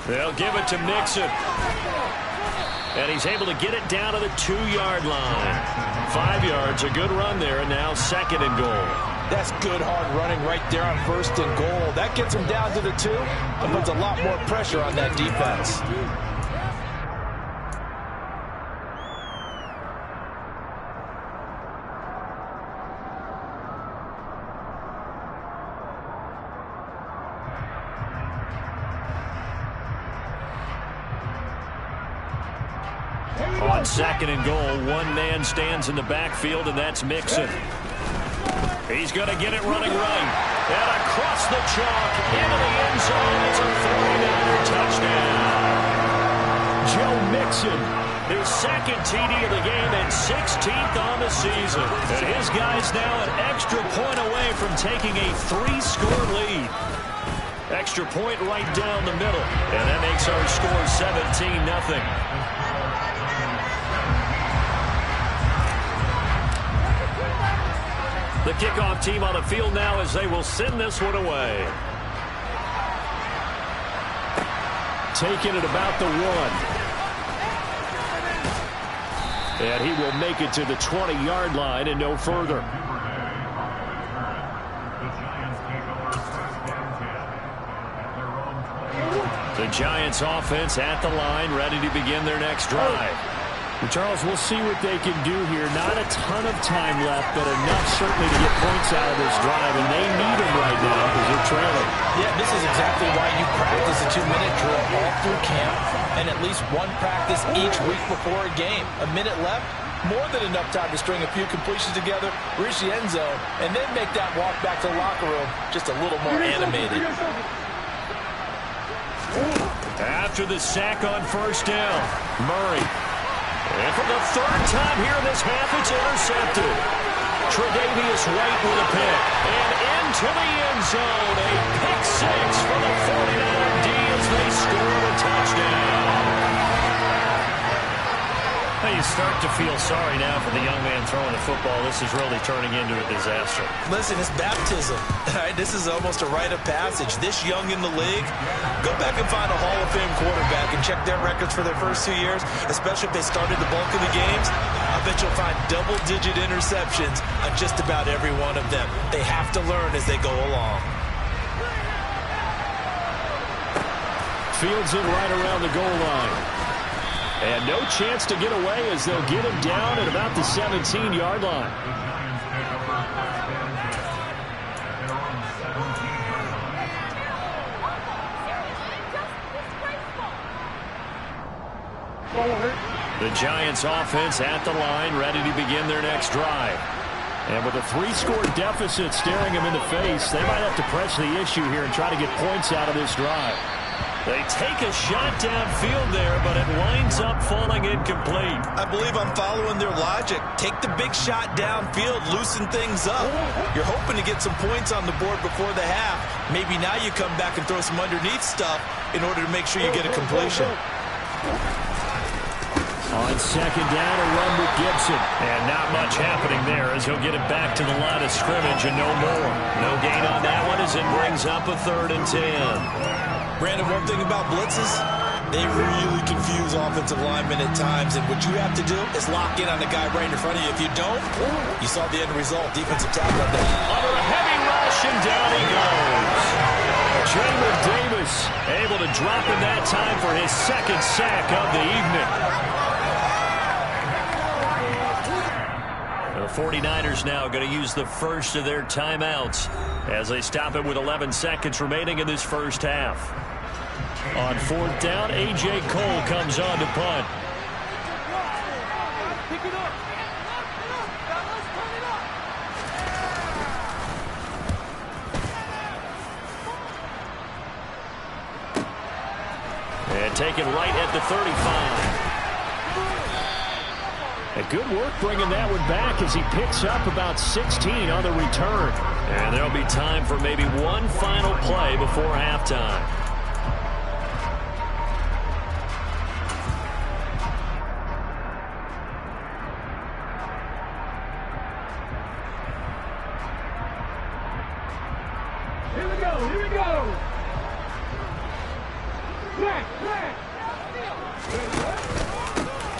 They'll give it to Mixon. And he's able to get it down to the 2-yard line. 5 yards, a good run there, and now 2nd and goal. That's good hard running right there on 1st and goal. That gets him down to the 2 and puts a lot more pressure on that defense. On 2nd and goal, one man stands in the backfield, and that's Mixon. He's going to get it running right. And across the chalk, into the end zone. It's a 49er touchdown. Joe Mixon, his 2nd TD of the game and 16th on the season. And his guy's now an extra point away from taking a 3-score lead. Extra point right down the middle. And that makes our score 17-0. The kickoff team on the field now as they will send this one away. Taking it about the 1. And he will make it to the 20-yard line and no further. The Giants offense at the line, ready to begin their next drive. Well, Charles, we'll see what they can do here. Not a ton of time left, but enough certainly to get points out of this drive, and they need them right now because they're trailing. Yeah, this is exactly why you practice a 2-minute drill all through camp and at least one practice each week before a game. A minute left, more than enough time to string a few completions together, reach the end zone, and then make that walk back to the locker room just a little more animated. After the sack on first down, Murray. And for the third time here in this half, it's intercepted. Tre'Davious White with a pick. And into the end zone. A pick six for the 49er D as they score a touchdown. Well, you start to feel sorry now for the young man throwing the football. This is really turning into a disaster. Listen, it's baptism. Right? This is almost a rite of passage. This young in the league, go back and find a Hall of Fame quarterback and check their records for their first 2 years, especially if they started the bulk of the games. I bet you'll find double-digit interceptions on just about every one of them. They have to learn as they go along. Fields it right around the goal line. And no chance to get away as they'll get him down at about the 17-yard line. The Giants offense at the line, ready to begin their next drive. And with a 3-score deficit staring them in the face, they might have to press the issue here and try to get points out of this drive. They take a shot downfield there, but it winds up falling incomplete. I believe I'm following their logic. Take the big shot downfield, loosen things up. You're hoping to get some points on the board before the half. Maybe now you come back and throw some underneath stuff in order to make sure you get a completion. On second down, a run with Gibson. And not much happening there as he'll get it back to the line of scrimmage and no more. No gain on that one as it brings up a 3rd and 10. Brandon, one thing about blitzes, they really confuse offensive linemen at times, and what you have to do is lock in on the guy right in front of you. If you don't, you saw the end result, defensive tackle up there. Under a heavy rush, and down he goes. Jamin Davis able to drop in that time for his 2nd sack of the evening. The 49ers now going to use the first of their timeouts as they stop it with 11 seconds remaining in this first half. On 4th down, A.J. Cole comes on to punt. Pick it up. And taken right at the 35. A good work bringing that one back as he picks up about 16 on the return. And there'll be time for maybe one final play before halftime. Here we go, here we go.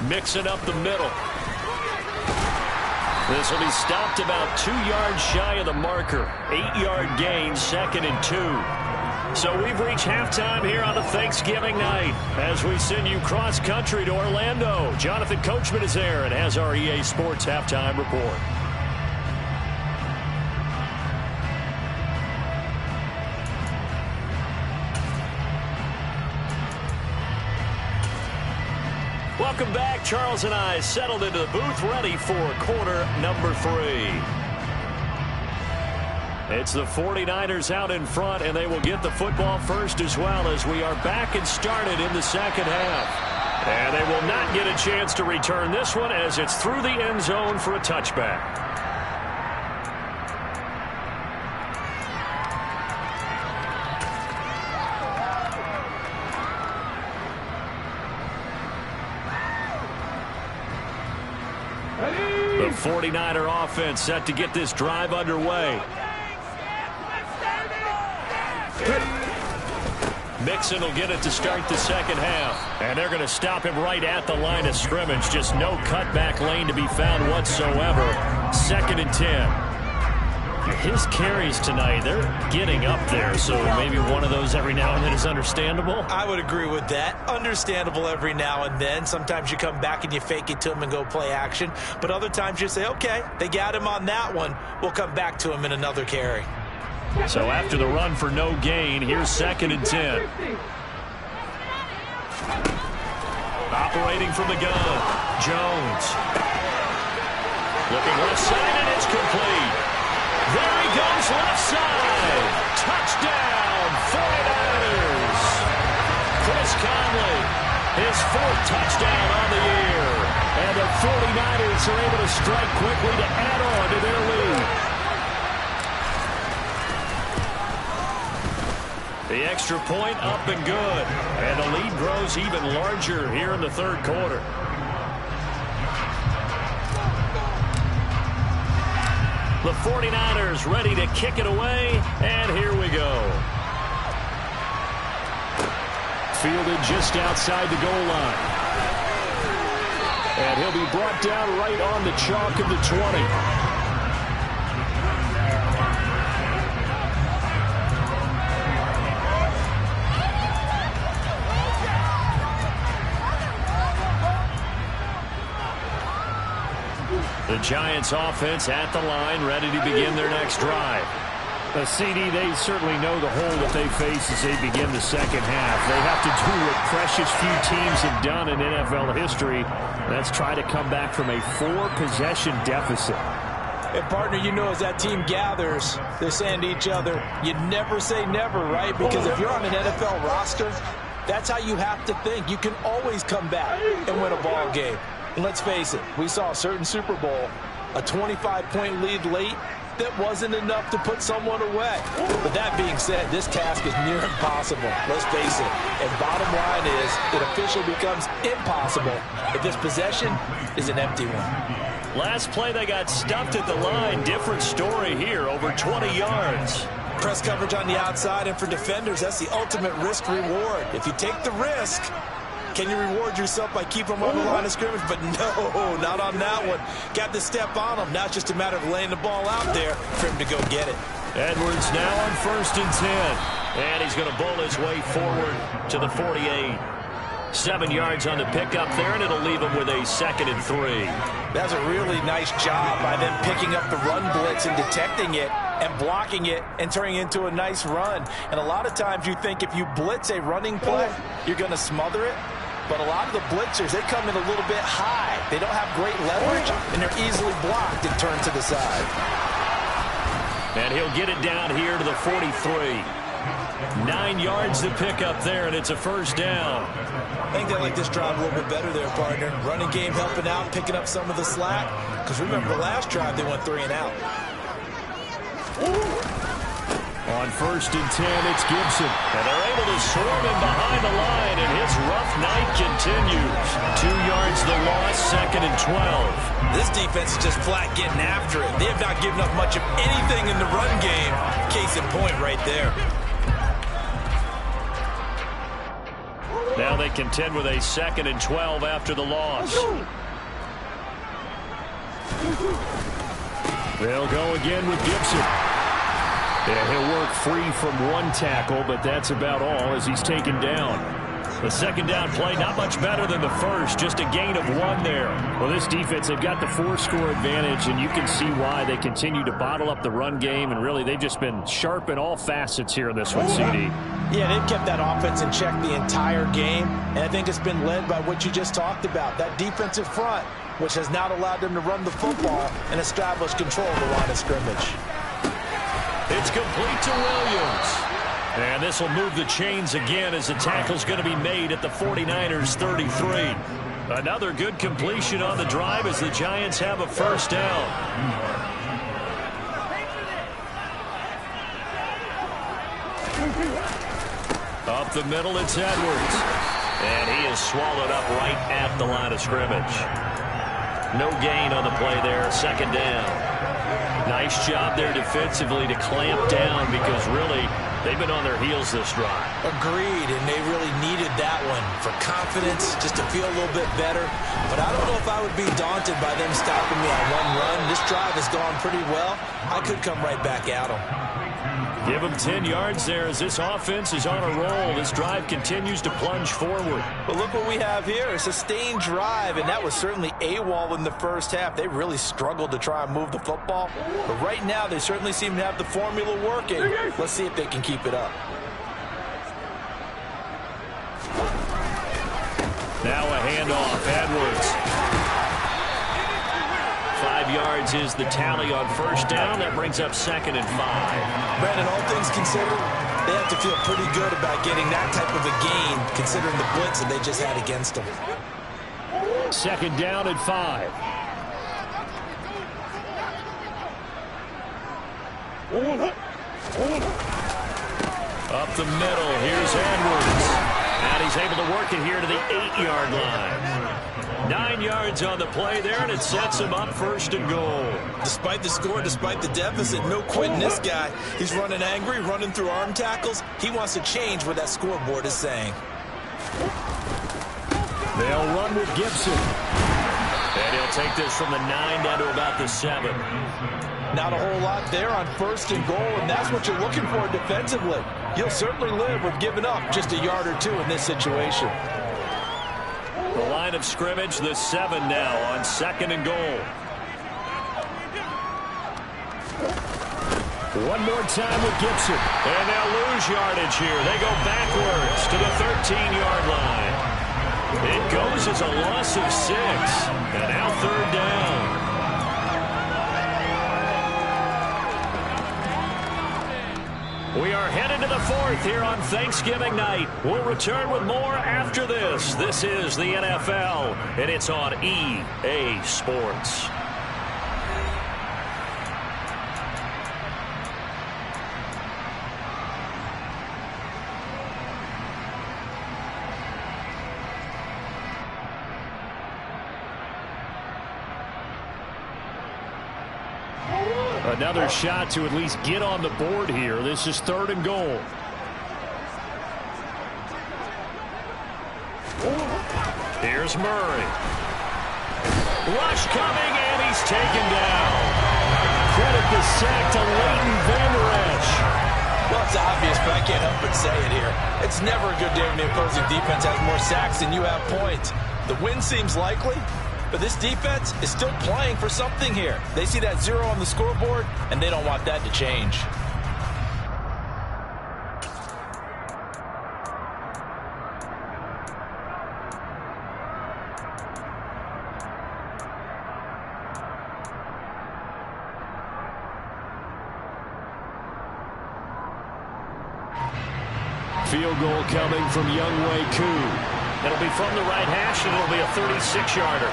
Mixing up the middle. This will be stopped about 2 yards shy of the marker. 8-yard gain, 2nd and 2. So we've reached halftime here on a Thanksgiving night as we send you cross-country to Orlando. Jonathan Coachman is there and has our EA Sports halftime report. Welcome back. Charles and I settled into the booth ready for quarter number 3. It's the 49ers out in front, and they will get the football first as well as we are back and started in the second half. And they will not get a chance to return this one as it's through the end zone for a touchback. The 49er offense set to get this drive underway. Mixon will get it to start the second half. And they're going to stop him right at the line of scrimmage. Just no cutback lane to be found whatsoever. 2nd and 10. His carries tonight, they're getting up there, so maybe one of those every now and then is understandable. I would agree with that. Understandable every now and then. Sometimes you come back and you fake it to him and go play action. But other times you say, okay, they got him on that one. We'll come back to him in another carry. So after the run for no gain, here's 2nd and 10. Operating from the gun, Jones. Looking left side, and it's complete. There he goes left side. Touchdown, 49ers. Chris Conley, his 4th touchdown on the year. And the 49ers are able to strike quickly to add on to their lead. The extra point up and good. And the lead grows even larger here in the 3rd quarter. The 49ers ready to kick it away, and here we go. Fielded just outside the goal line. And he'll be brought down right on the chalk of the 20. The Giants offense at the line, ready to begin their next drive. CD, they certainly know the hole that they face as they begin the second half. They have to do what precious few teams have done in NFL history. That's try to come back from a 4-possession deficit. And, partner, you know, as that team gathers, they're saying to each other, you never say never, right? Because if you're on an NFL roster, that's how you have to think. You can always come back and win a ball game. And let's face it, we saw a certain Super Bowl, a 25-point lead late that wasn't enough to put someone away. But that being said, this task is near impossible. Let's face it. And bottom line is, it officially becomes impossible if this possession is an empty one. Last play, they got stuffed at the line. Different story here, over 20 yards. Press coverage on the outside, and for defenders, that's the ultimate risk-reward. If you take the risk, can you reward yourself by keeping them on the line of scrimmage? But no, not on that one. Got to step on them. Now it's just a matter of laying the ball out there for him to go get it. Edwards now on 1st and 10. And he's going to bowl his way forward to the 48. 7 yards on the pickup there, and it'll leave him with a 2nd and 3. That's a really nice job by them picking up the run blitz and detecting it and blocking it and turning it into a nice run. And a lot of times you think if you blitz a running play, you're going to smother it. But a lot of the blitzers, they come in a little bit high. They don't have great leverage, and they're easily blocked and turned to the side. And he'll get it down here to the 43. 9 yards to pick up there, and it's a 1st down. I think they like this drive a little bit better there, partner. Running game helping out, picking up some of the slack. Because remember, the last drive, they went 3 and out. On 1st and 10, it's Gibson. And they're able to swarm him behind the line, and his rough night continues. 2 yards the loss, 2nd and 12. This defense is just flat getting after it. They have not given up much of anything in the run game. Case in point right there. Now they contend with a 2nd and 12 after the loss. They'll go again with Gibson. Yeah, he'll work free from one tackle, but that's about all as he's taken down. The 2nd down play, not much better than the first, just a gain of 1 there. Well, this defense, they've got the 4-score advantage, and you can see why they continue to bottle up the run game, and really they've just been sharp in all facets here in this one, CD. Yeah, they've kept that offense in check the entire game, and I think it's been led by what you just talked about, that defensive front, which has not allowed them to run the football and establish control of the line of scrimmage. It's complete to Williams. And this will move the chains again as the tackle's going to be made at the 49ers 33. Another good completion on the drive as the Giants have a 1st down. Up the middle, it's Edwards. And he is swallowed up right at the line of scrimmage. No gain on the play there, 2nd down. Nice job there defensively to clamp down because really They've been on their heels this drive. Agreed, and they really needed that one for confidence, just to feel a little bit better. But I don't know if I would be daunted by them stopping me on one run. This drive has gone pretty well. I could come right back at them. Give them 10 yards there as this offense is on a roll. This drive continues to plunge forward. But look what we have here. A sustained drive, and that was certainly AWOL in the first half. They really struggled to try and move the football. But right now, they certainly seem to have the formula working. Let's see if they can keep it up. Now a handoff. Edwards. 5 yards is the tally on first down. That brings up 2nd and 5. Brandon, all things considered, they have to feel pretty good about getting that type of a gain, considering the blitz that they just had against them. 2nd down and 5. Up the middle, here's Edwards. And he's able to work it here to the 8-yard line. 9 yards on the play there, and it sets him up 1st and goal. Despite the score, despite the deficit, no quitting this guy. He's running angry, running through arm tackles. He wants to change what that scoreboard is saying. They'll run with Gibson. And he'll take this from the 9 down to about the 7. Not a whole lot there on 1st and goal, and that's what you're looking for defensively. You'll certainly live with giving up just a yard or two in this situation. The line of scrimmage, the 7 now on 2nd and goal. One more time with Gibson. And they'll lose yardage here. They go backwards to the 13-yard line. It goes as a loss of 6. And now 3rd down. We are headed to the 4th here on Thanksgiving night. We'll return with more after this. This is the NFL, and it's on EA Sports. Another shot to at least get on the board here. This is 3rd and goal. Here's Murray. Rush coming, and he's taken down. Credit the sack to Leighton Vander Esch. Well, it's obvious, but I can't help but say it here. It's never a good day when the opposing defense has more sacks than you have points. The win seems likely, but this defense is still playing for something here. They see that 0 on the scoreboard, and they don't want that to change. Field goal coming from Younghoe Koo. It'll be from the right hash, and it'll be a 36-yarder.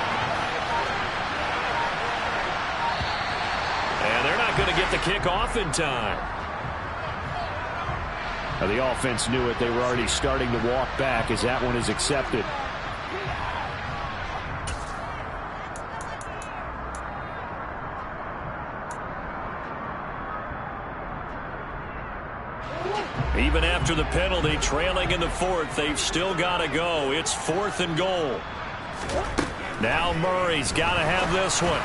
And they're not going to get the kick off in time. Now, the offense knew it. They were already starting to walk back as that one is accepted. Even after the penalty, trailing in the 4th, they've still got to go. It's 4th and goal. Now Murray's got to have this one.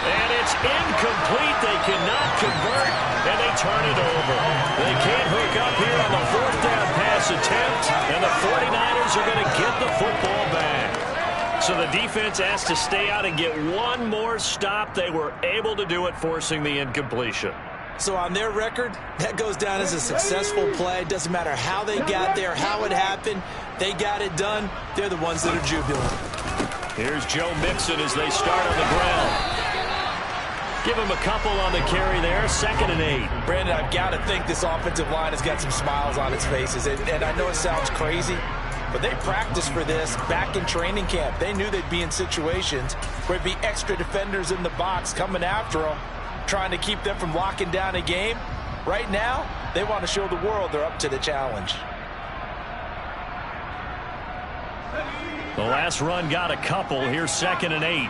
And it's incomplete. They cannot convert, and they turn it over. They can't hook up here on the 4th down pass attempt, and the 49ers are going to get the football back. So the defense has to stay out and get one more stop. They were able to do it, forcing the incompletion. So on their record, that goes down as a successful play. Doesn't matter how they got there, how it happened. They got it done. They're the ones that are jubilant. Here's Joe Mixon as they start on the ground. Give him a couple on the carry there. 2nd and 8. Brandon, I've got to think this offensive line has got some smiles on its faces. And I know it sounds crazy, but they practiced for this back in training camp. They knew they'd be in situations where there'd be extra defenders in the box coming after them, trying to keep them from locking down a game. Right now, they want to show the world they're up to the challenge. The last run got a couple. Here's 2nd and 8.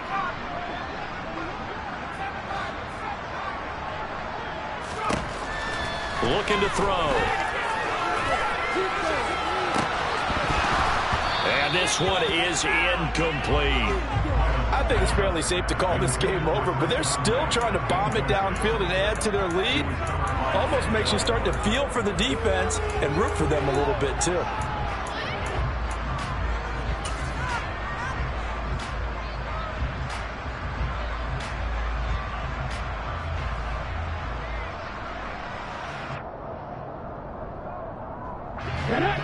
looking to throw. And this one is incomplete. I think it's fairly safe to call this game over, but they're still trying to bomb it downfield and add to their lead. Almost makes you start to feel for the defense and root for them a little bit too.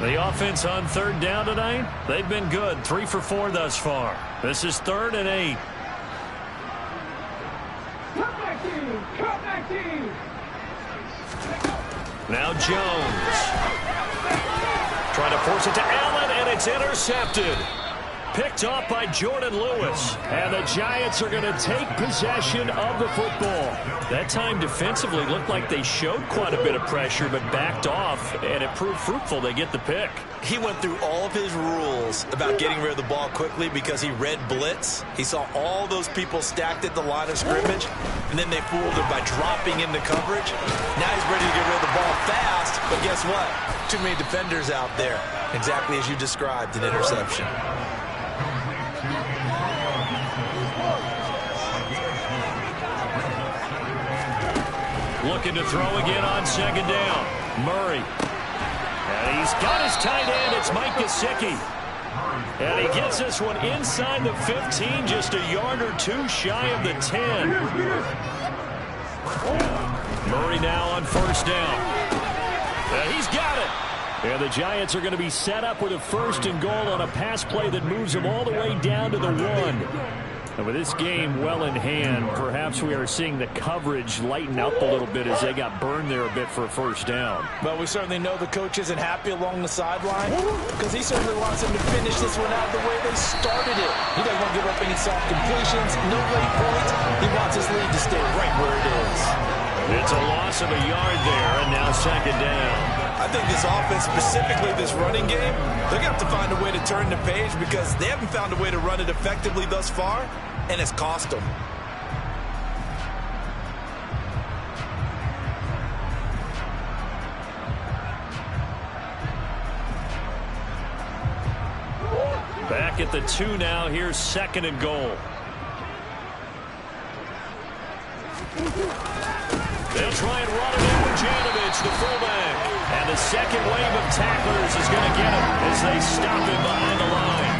The offense on third down tonight, they've been good. 3 for 4 thus far. This is 3rd and 8. Now Jones. Trying to force it to Allen, and it's intercepted. Picked off by Jordan Lewis. And the Giants are going to take possession of the football. That time defensively looked like they showed quite a bit of pressure, but backed off, and it proved fruitful. They get the pick. He went through all of his rules about getting rid of the ball quickly because he read blitz. He saw all those people stacked at the line of scrimmage, and then they fooled him by dropping into coverage. Now he's ready to get rid of the ball fast, but guess what? Too many defenders out there. Exactly as you described, an interception. Looking to throw again on 2nd down. Murray. And he's got his tight end. It's Mike Gesicki. And he gets this one inside the 15, just a yard or 2 shy of the 10. Murray now on 1st down. And he's got it. And the Giants are going to be set up with a 1st and goal on a pass play that moves them all the way down to the 1. And with this game well in hand, perhaps we are seeing the coverage lighten up a little bit as they got burned there a bit for a 1st down. But we certainly know the coach isn't happy along the sideline because he certainly wants them to finish this one out the way they started it. He doesn't want to give up any soft completions, no late points. He wants his lead to stay right where it is. It's a loss of a yard there, and now 2nd down. I think this offense, specifically this running game, they're going to have to find a way to turn the page because they haven't found a way to run it effectively thus far, and it's cost them. Back at the 2 now. Here's 2nd and goal. They'll try and run it in with Janovich, the fullback. And the second wave of tacklers is going to get him as they stop him behind the line.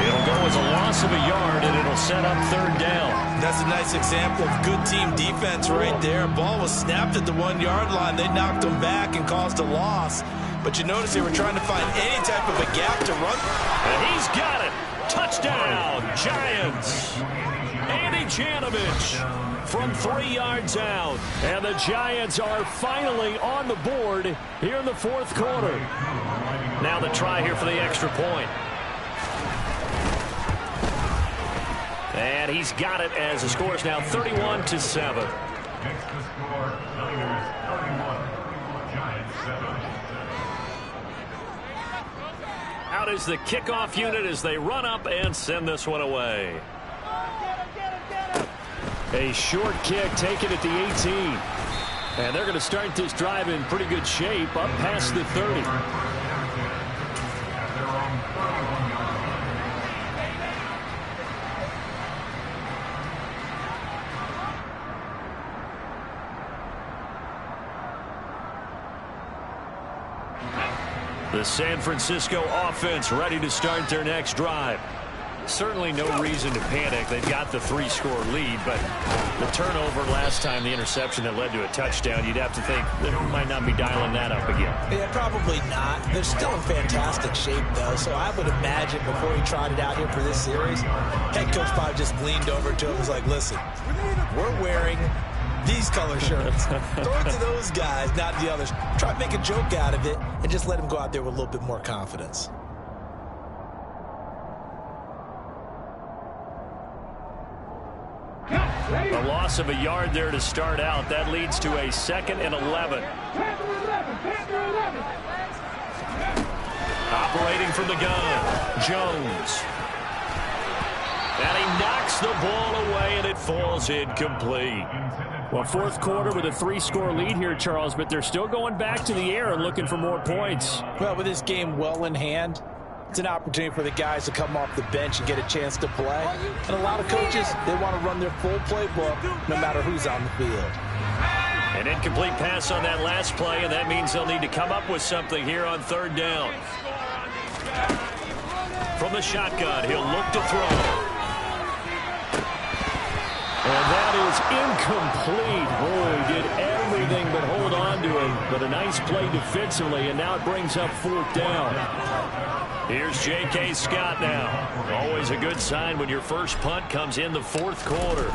It'll go as a loss of a yard, and it'll set up 3rd down. That's a nice example of good team defense right there. Ball was snapped at the 1-yard line. They knocked him back and caused a loss. But you notice they were trying to find any type of a gap to run. And he's got it. Touchdown, Giants. Andy Janovich from 3 yards out. And the Giants are finally on the board here in the 4th quarter. Now the try here for the extra point. And he's got it as the score is now 31-7. Next to score, Niners 31, Giants 7. Out is the kickoff unit as they run up and send this one away. A short kick taken at the 18. And they're going to start this drive in pretty good shape up past the 30. The San Francisco offense ready to start their next drive. Certainly no reason to panic. They've got the 3-score lead, but the turnover last time, the interception that led to a touchdown, you'd have to think they might not be dialing that up again. Yeah, probably not. They're still in fantastic shape, though, so I would imagine before he trotted out here for this series, head coach probably just leaned over to him and was like, listen, we're wearing these color shirts. Throw it to those guys, not the others. Try to make a joke out of it and just let him go out there with a little bit more confidence. A loss of a yard there to start out. That leads to a 2nd and 11. Operating from the gun, Jones. And he knocks the ball away, and it falls incomplete. Well, fourth quarter with a 3-score lead here, Charles, but they're still going back to the air and looking for more points. Well, with this game well in hand, it's an opportunity for the guys to come off the bench and get a chance to play. And a lot of coaches, they want to run their full playbook no matter who's on the field. An incomplete pass on that last play, and that means they'll need to come up with something here on third down. From the shotgun, he'll look to throw. And that is incomplete. Oh, he did everything but hold on to him. But a nice play defensively, and now it brings up fourth down. Here's J.K. Scott now. Always a good sign when your first punt comes in the fourth quarter.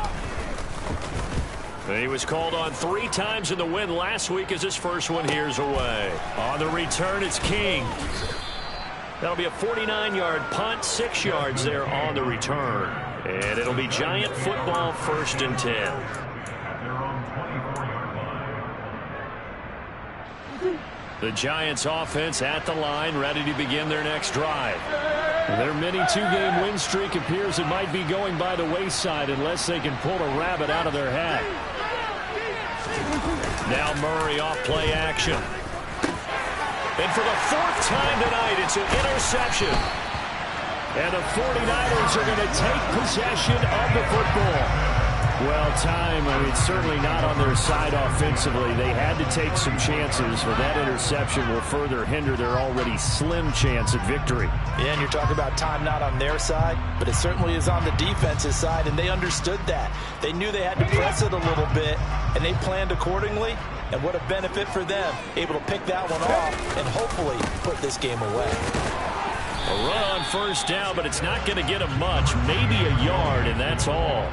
He was called on 3 times in the win last week as his first one here's away. On the return, it's King. That'll be a 49-yard punt, 6 yards there on the return. And it'll be Giant football, 1st and 10. The Giants offense at the line, ready to begin their next drive. Their mini 2-game win streak appears it might be going by the wayside unless they can pull a rabbit out of their hat. Now Murray off play action. And for the 4th time tonight, it's an interception. And the 49ers are going to take possession of the football. Well, it's certainly not on their side offensively. They had to take some chances, but that interception will further hinder their already slim chance at victory. Yeah, and you're talking about time not on their side, but it certainly is on the defense's side, and they understood that. They knew they had to press it a little bit, and they planned accordingly, and what a benefit for them, able to pick that one off and hopefully put this game away. A run on first down, but it's not going to get them much, maybe a yard, and that's all.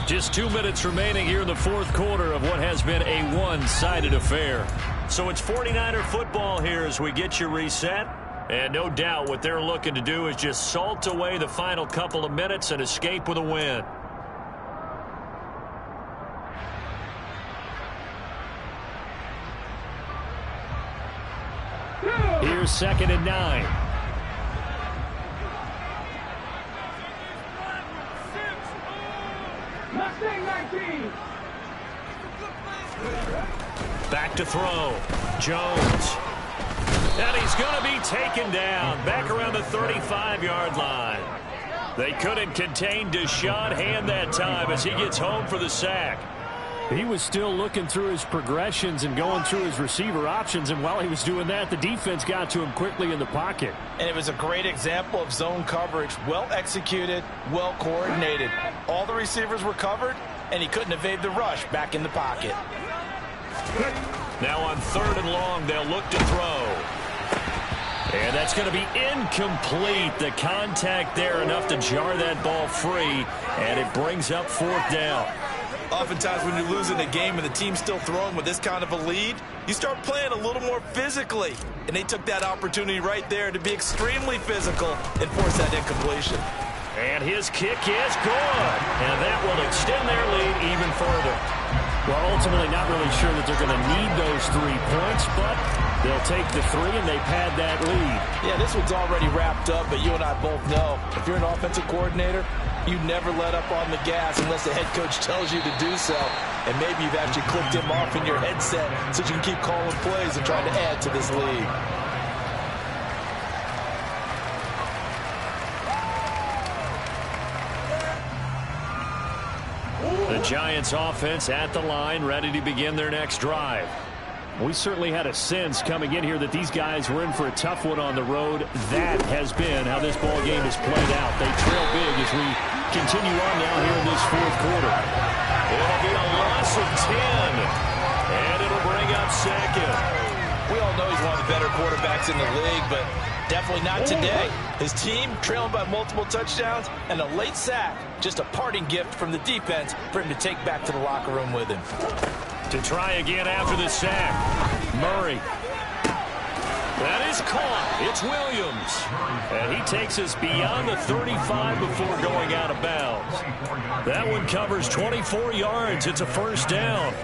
Just 2 minutes remaining here in the fourth quarter of what has been a one-sided affair. So it's 49er football here as we get you reset. And no doubt what they're looking to do is just salt away the final couple of minutes and escape with a win. Here's 2nd and 9. Back to throw. Jones. And he's going to be taken down back around the 35-yard line. They couldn't contain Deshaun Hand that time as he gets home for the sack. He was still looking through his progressions and going through his receiver options, and while he was doing that, the defense got to him quickly in the pocket. And it was a great example of zone coverage, well executed, well coordinated. All the receivers were covered, and he couldn't evade the rush back in the pocket. Now on 3rd and long, they'll look to throw. And that's going to be incomplete. The contact there enough to jar that ball free, and it brings up 4th down. Oftentimes when you're losing a game and the team's still throwing with this kind of a lead, you start playing a little more physically. And they took that opportunity right there to be extremely physical and force that incompletion. And his kick is good. And that will extend their lead even further. Well, ultimately not really sure that they're going to need those 3 points, but they'll take the 3 and they pad that lead. Yeah, this one's already wrapped up, but you and I both know if you're an offensive coordinator, you never let up on the gas unless the head coach tells you to do so. And maybe you've actually clicked him off in your headset so you can keep calling plays and trying to add to this lead. The Giants offense at the line, ready to begin their next drive. We certainly had a sense coming in here that these guys were in for a tough one on the road. That has been how this ball game has played out. They trail big as we continue on now here in this fourth quarter. It'll be a loss of 10, and it'll bring up 2nd. We all know he's one of the better quarterbacks in the league, but definitely not today. His team trailing by multiple touchdowns and a late sack. Just a parting gift from the defense for him to take back to the locker room with him. To try again after the sack. Murray. That is caught. It's Williams. And he takes us beyond the 35 before going out of bounds. That one covers 24 yards. It's a 1st down.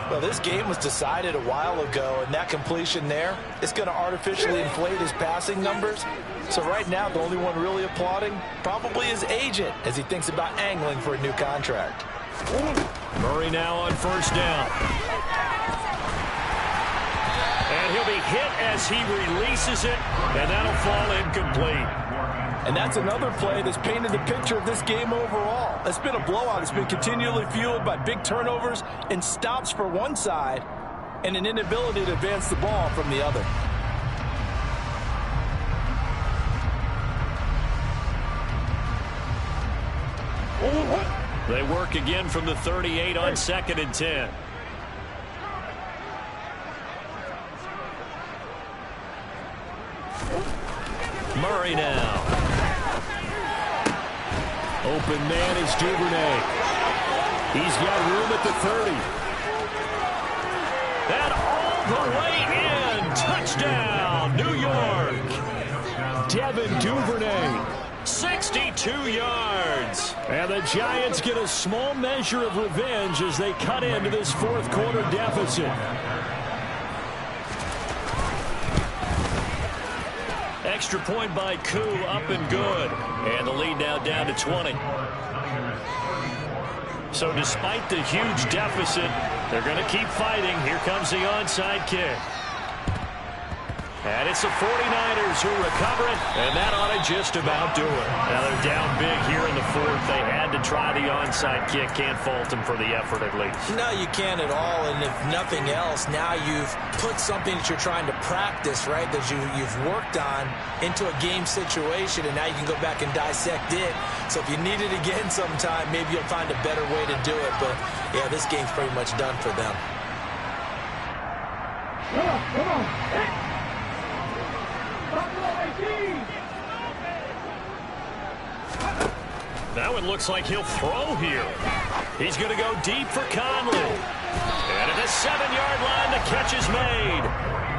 Well, this game was decided a while ago, and that completion there is going to artificially inflate his passing numbers. So right now, the only one really applauding probably his agent as he thinks about angling for a new contract. Murray now on first down. And he'll be hit as he releases it, and that'll fall incomplete. And that's another play that's painted the picture of this game overall. It's been a blowout. It's been continually fueled by big turnovers and stops for one side and an inability to advance the ball from the other. They work again from the 38 on 2nd and 10. Murray now. Open man is Duvernay. He's got room at the 30. And all the way in. Touchdown, New York. Devin Duvernay. 62 yards. And the Giants get a small measure of revenge as they cut into this fourth quarter deficit. Extra point by Koo, up and good. And the lead now down to 20. So despite the huge deficit, they're going to keep fighting. Here comes the onside kick. And it's the 49ers who recover it, and that ought to just about do it. Now they're down big here in the fourth. They had to try the onside kick. Can't fault them for the effort at least. No, you can't at all, and if nothing else, now you've put something that you're trying to practice, right, that you've worked on into a game situation, and now you can go back and dissect it. So if you need it again sometime, maybe you'll find a better way to do it. But, yeah, this game's pretty much done for them. Come on. Now it looks like he'll throw here. He's going to go deep for Conley. And at the 7-yard line, the catch is made.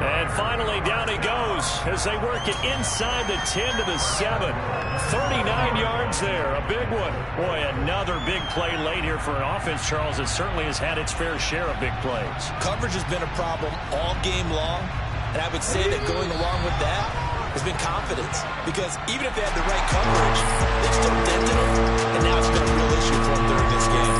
And finally, down he goes as they work it inside the 10 to the 7. 39 yards there, a big one. Boy, another big play late here for an offense, Charles, that certainly has had its fair share of big plays. Coverage has been a problem all game long, and I would say that going along with that has been confidence, because even if they had the right coverage, they still dented them, and now it's been a real issue for them during this game.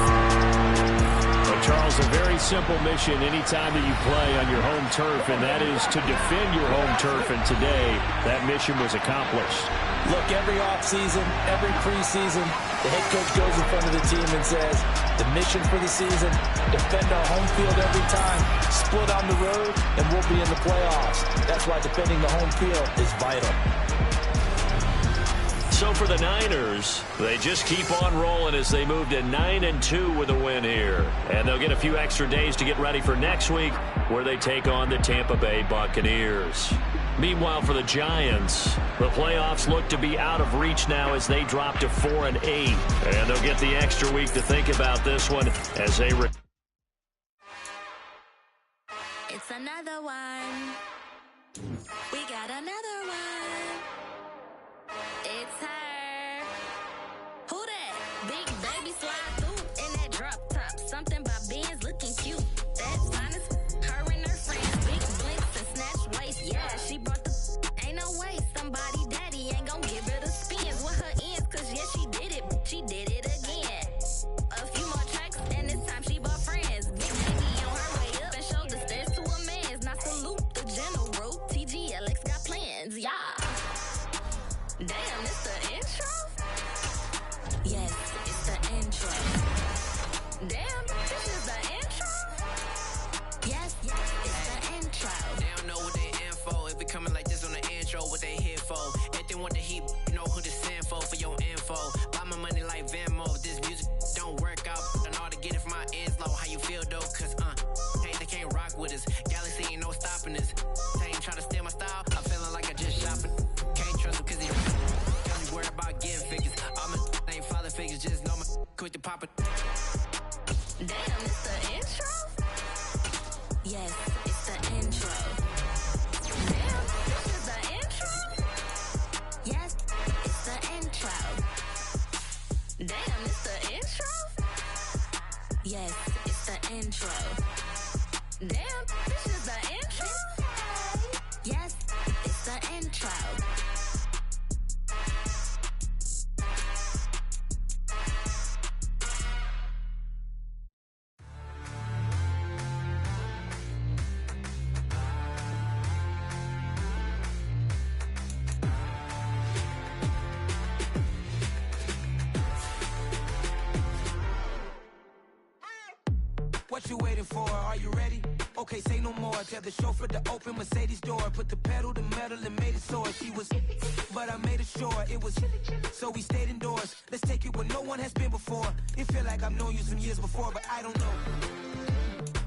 Well, Charles, a very simple mission anytime that you play on your home turf, and that is to defend your home turf, and today that mission was accomplished. Look, every offseason, every preseason, the head coach goes in front of the team and says, the mission for the season, defend our home field every time, split on the road, and we'll be in the playoffs. That's why defending the home field is vital. So for the Niners, they just keep on rolling as they move to 9-2 with a win here. And they'll get a few extra days to get ready for next week, where they take on the Tampa Bay Buccaneers. Meanwhile, for the Giants, the playoffs look to be out of reach now as they drop to 4-8. And they'll get the extra week to think about this one as they... It's another one. We got another one. It's her. Who that? Big baby slide through in that drop top. Something about Benz looking cute. That's honest. Her and her friends. Big blinks and snatch waist. Yeah, she brought the... Ain't no way somebody daddy ain't gon' give her the spins with her ends. Cause yeah, she did it. She did it again. A few more tracks and this time she bought friends. Big baby on her way up and showed the stairs to a man's. Now salute the general. TGLX got plans. Yeah. Damn, it's the intro? Yes, it's the intro. Damn, this is the intro? Yes, it's the intro. They don't know what they in for. If we coming like this on the intro, what they here for? If they want the heat, you know who to send for your info. Buy my money like Venmo. This music don't work out. I know how to get it from my ends low. How you feel though? Cause hey, they can't rock with us. Galaxy ain't no stopping us. They ain't trying to steal my style. I'm feeling like I just shopping. Can't trust him cause he worried about getting figures. All my ain't father figures, just know my quick to pop it. Damn, it's the intro? Yes, it's the intro. Damn, this is the intro? Yes, it's the intro. Damn, it's the intro? Yes, it's the intro. Damn, this is the intro. Yes, it's the intro. What you waiting for? Are you ready? Okay, say no more. Tell the chauffeur to open Mercedes door. Put the pedal to metal and made it soar. She was, but I made it sure it was. So we stayed indoors. Let's take it where no one has been before. It feel like I've known you some years before, but I don't know.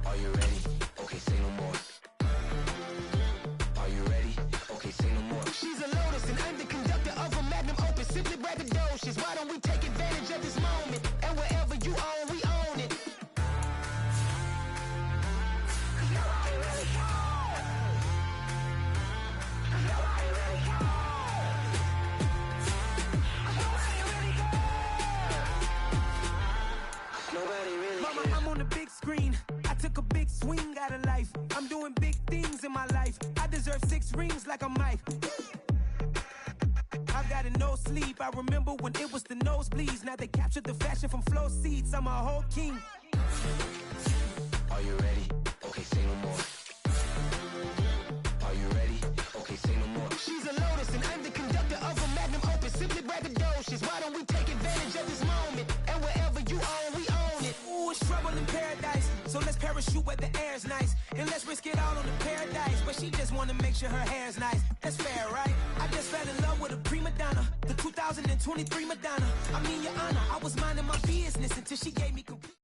Are you ready? Okay, say no more. Are you ready? Okay, say no more. She's a Lotus and I'm the conductor of a magnum opus. Simply braggadocious. Why don't we take advantage of this moment? And wherever you own, we own it. Mama, I'm on the big screen. I took a big swing out of life. I'm doing big things in my life. I deserve 6 rings like a Mike. I've got no sleep. I remember when it was the nosebleeds. Now they captured the fashion from flow seats. I'm a whole king. Are you ready? Okay, say no more. Are you ready? Okay, say no more. She's a Lotus and I'm the conductor of a magnum opus. Simply braggadocious. Why don't we take advantage of this moment? And wherever you own, we own it. Ooh, it's trouble in paradise. So let's parachute where the air's nice. And let's risk it all on the paradise. But she just wanna make sure her hair's nice. That's fair, right? I just fell in love with a prima donna. The 2023 Madonna. I mean, your honor, I was minding my business until she gave me complete.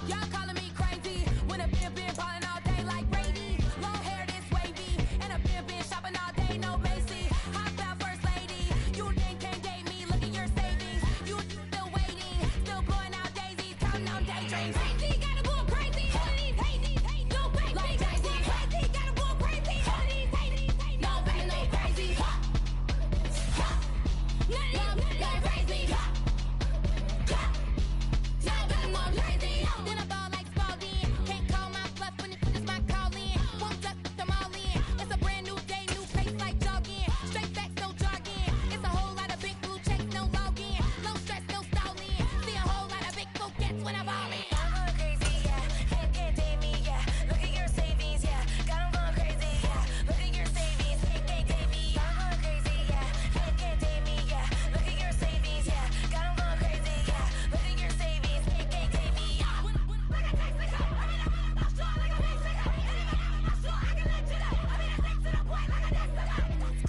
Y'all calling me crazy when a been ballin' all day like Brady. Long hair this wavy, and a been shopping all day, no Macy. Hot about first lady, you then can't date me. Look at your savings, you still waiting, still blowing out daisies, counting on daydreams. Crazy, gotta go crazy. All of these hate, no crazy. Like crazy, crazy, gotta go crazy. All of these hate, no crazy, no crazy. None of these crazy. Then I ball like Spalding. Can't call my bluff when it's my calling. Won't duck them all in. It's a brand new day, new pace like jogging. Straight facts, no jargon. It's a whole lot of big blue checks, no login. No stress, no stalling. See a whole lot of big blue gets when I ball in. I'm going crazy, yeah. Can't date me, yeah. Look at your savings, yeah. Got 'em going crazy, yeah. Look at your savings, can't date me. I'm going crazy, yeah. Can't date me, yeah. Look at your savings, yeah. Got 'em going crazy, yeah. Look at your savings, can't date me.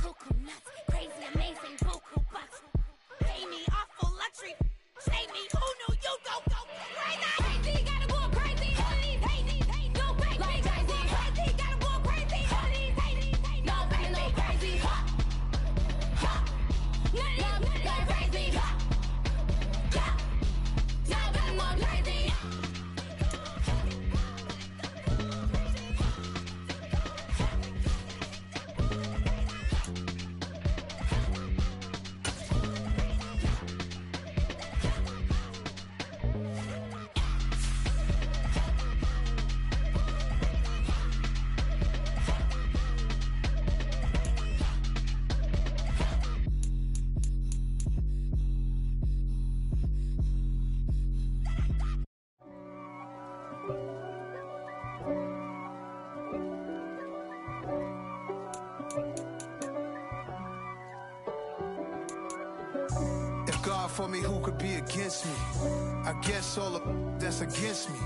Cuckoo nuts, crazy, amazing, buku bucks. Pay me awful luxury. Save me, who knew you go crazy? Crazy, gotta go crazy. All of these hate, no crazy. Like crazy, crazy, gotta go crazy. All of these hate, no crazy, no crazy. None of these crazy. Now I'm more crazy. If God for me, who could be against me? I guess all of that's against me.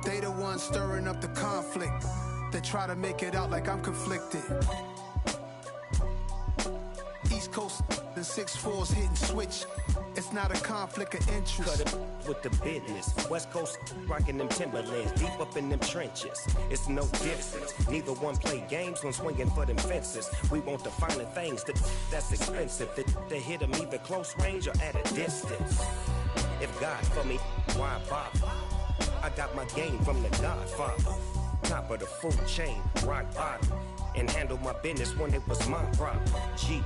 They the ones stirring up the conflict. They try to make it out like I'm conflicted. East Coast and 6'4's hitting switch. It's not a conflict of interest. Cut it with the business. West Coast rocking them Timberlands, deep up in them trenches. It's no difference. Neither one play games when swinging for them fences. We want the finer things that's expensive. They hit them either close range or at a distance. If God for me, why bother? I got my game from the Godfather. Top of the food chain, rock bottom. And handle my business when it was my problem. G.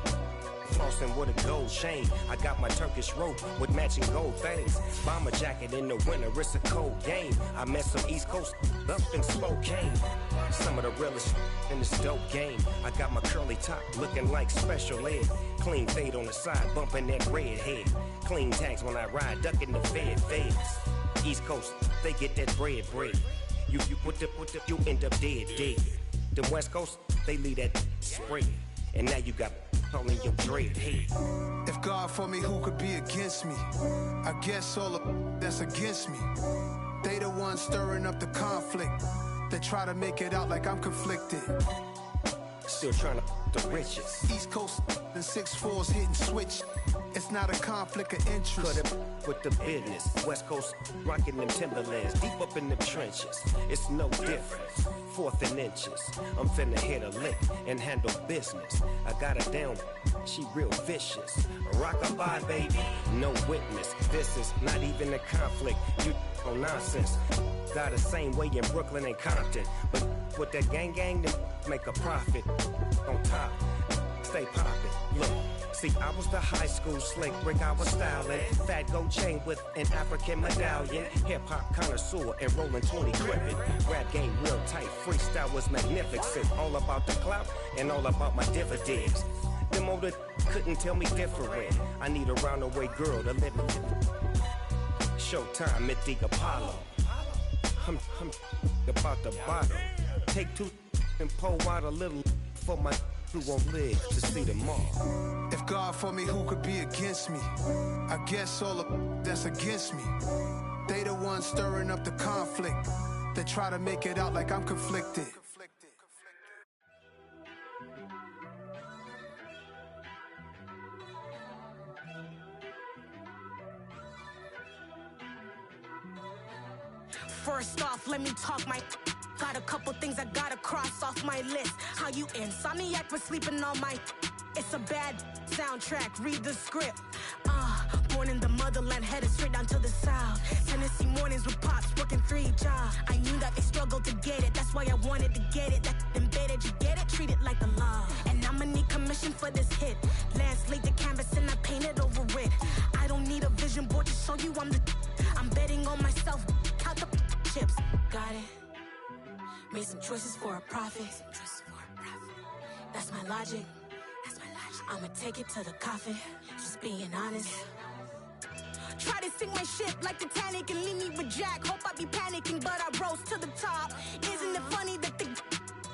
Flossing with a gold chain. I got my Turkish rope with matching gold things. Bomber jacket in the winter, it's a cold game. I met some East Coast up in Spokane. Some of the realest in this dope game. I got my curly top looking like special ed. Clean fade on the side, bumping that red head. Clean tags when I ride, ducking the feds. East Coast, they get that bread. You you end up dead. The West Coast, they leave that spread. And now you got all in your dread head. If God for me, who could be against me? I guess all of that's against me. They the ones stirring up the conflict. They try to make it out like I'm conflicted. Still trying to the riches. East Coast and 6'4s hitting switch. It's not a conflict of interest. Cut it with the business. West Coast rocking them Timberlands. Deep up in the trenches. It's no difference. 4th and inches. I'm finna hit a lick and handle business. I got her down. She real vicious. Rock-a-bye, baby. No witness. This is not even a conflict. You on nonsense. Got the same way in Brooklyn and Compton. But with that gang, then make a profit. On top, stay poppin'. Look, see, I was the high school slick Rick, I was styling. Fat gold chain with an African medallion. Hip-hop connoisseur and rolling 20 crippin'. Rap game real tight, freestyle was magnificent. All about the clout and all about my dividends. Them older couldn't tell me different. I need a roundaway girl to live with. Showtime at the Apollo. I'm about the bottom. Take 2 and pour out a little for my who won't live to see tomorrow. If God for me, who could be against me? I guess all of that's against me. They the ones stirring up the conflict. They try to make it out like I'm conflicted. First off, let me talk my. Got a couple things I gotta cross off my list. How you insomniac for sleeping on my. It's a bad soundtrack, read the script. Born in the motherland, headed straight down to the south. Tennessee mornings with pops, working 3 jobs. I knew that they struggled to get it, that's why I wanted to get it. That embedded, you get it, treat it like the law. And I'ma need commission for this hit. Lance laid the canvas and I painted over it. I don't need a vision board to show you I'm betting on myself, count the chips. Got it. Made some choices for a profit. That's my logic. I'ma take it to the coffin. Just being honest. Try to sink my ship like Titanic and leave me with Jack. Hope I be panicking, but I rose to the top. Isn't it funny that the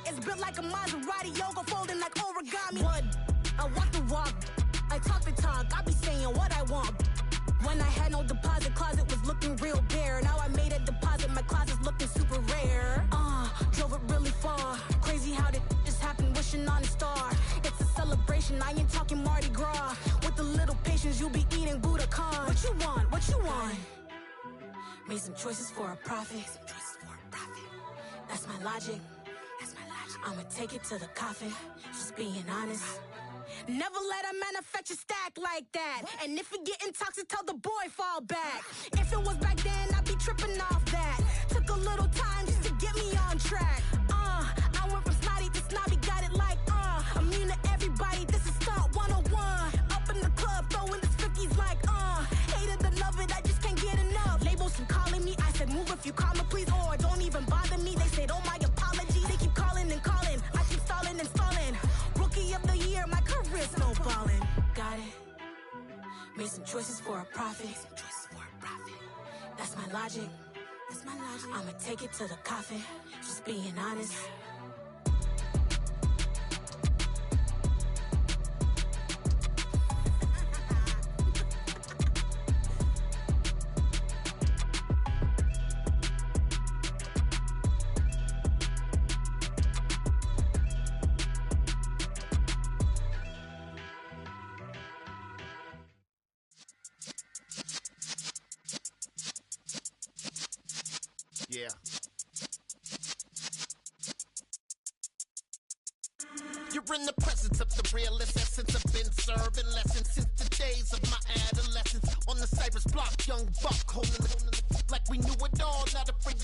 is built like a Maserati, yoga folding like origami? What? I walk the walk. I talk the talk. I be saying what I want. When I had no deposit, closet was looking real bare. Now I made a deposit, my closet's looking super rare. Drove it really far. Crazy how did just happen, wishing on a star. It's a celebration, I ain't talking Mardi Gras. With a little patience, you'll be eating Budokan. What you want? What you want? Made some choices for a profit. That's my logic. I'ma take it to the coffin. Just being honest. Never let a manufacture stack like that. And if it getting toxic, tell the boy fall back. If it was back then, I'd be tripping off that. Took a little time just to get me on track. I went from snotty to snobby, got it like immune to everybody, this is stunt 101. Up in the club, throwing the 50s like hate it or love it, I just can't get enough. Labels keep calling me, I said move if you call me please, or don't even bother me. They said oh my apologies, they keep calling and calling, I keep stalling and stalling. Rookie of the year, my career's snowballing. Got it. Made some choices for a profit. That's my logic. I'ma take it to the coffin. Just being honest. Yeah. You're in the presence of the realest essence. I've been serving lessons since the days of my adolescence. On the Cypress block, young buck holding the like we knew it all. Not afraid to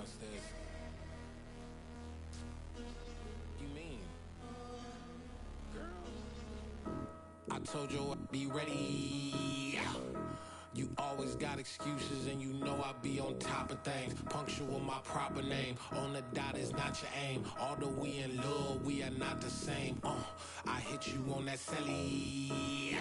downstairs. You mean? Girl. I told you I'd be ready. You always got excuses and you know I be on top of things. Punctual my proper name. On the dot is not your aim. Although we in love, we are not the same. I hit you on that celly.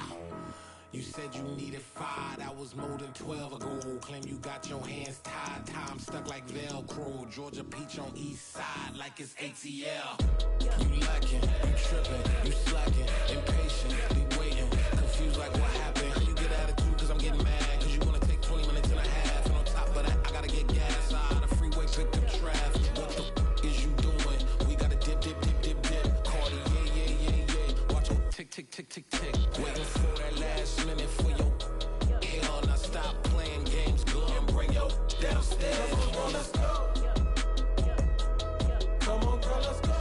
You said you needed 5, that was more than 12 ago. Claim you got your hands tied, time stuck like Velcro. Georgia peach on east side like it's ATL. You lacking, you tripping, you slacking, impatient, be waiting, confused like what happened. How you get attitude cause I'm getting mad, cause you wanna take 20 minutes and a half. And on top of that, I gotta get gas out of the freeway, pick up traffic. What the f is you doing? We gotta dip, dip, dip, dip, dip. Cardi, yeah. Watch your tick, tick, tick, tick, tick. Waiting for that last minute for your hell. Now stop playing games, go and bring your downstairs. Come on, let's go. Come on, girl, let's go.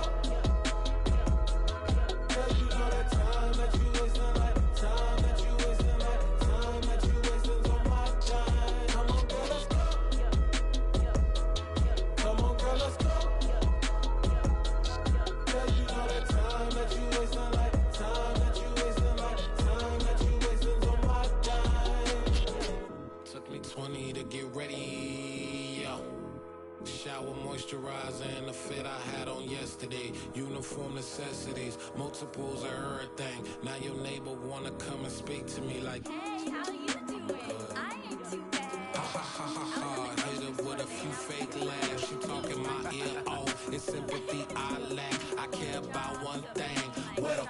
Girl, you know that time that you wasting, like time that you wasting, like time that you wasting on my time. Come on, girl, let's go. Come on, girl, let's go. Girl, you know that time that you wasting, like time that you wasting, like time that you wasting on my time. Took me 20 to get ready. Shower moisturizer and the fit I had on yesterday. Uniform necessities, multiples of everything. Now your neighbor wanna come and speak to me like, hey, how you doing? I ain't too bad. Ha ha ha ha ha. Hit her with a few fake laughs. She talking my ear off. It's sympathy I lack. I care about one thing. What up?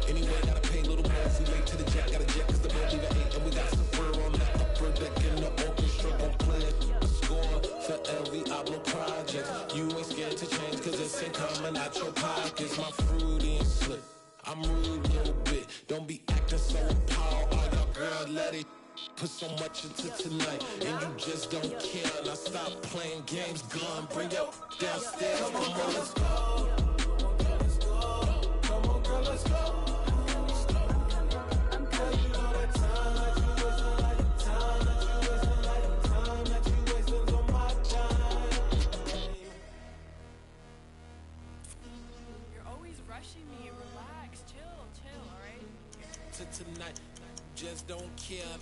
Anyway, gotta pay a little more if we late to the jet. Got a jet cause the boat leave at 8. And we got some fur on the upper deck in the orchestra. Gon' play a score for every album project. You ain't scared to change cause it's ain't coming out your pockets. My fruity and slip. I'm rude a little bit. Don't be acting so appalled. All y'all girl, let it put so much into tonight. And you just don't care. Now stop playing games, gun. Bring your downstairs. Come on, let's go. Come on, girl, let's go. Tonight, just don't care.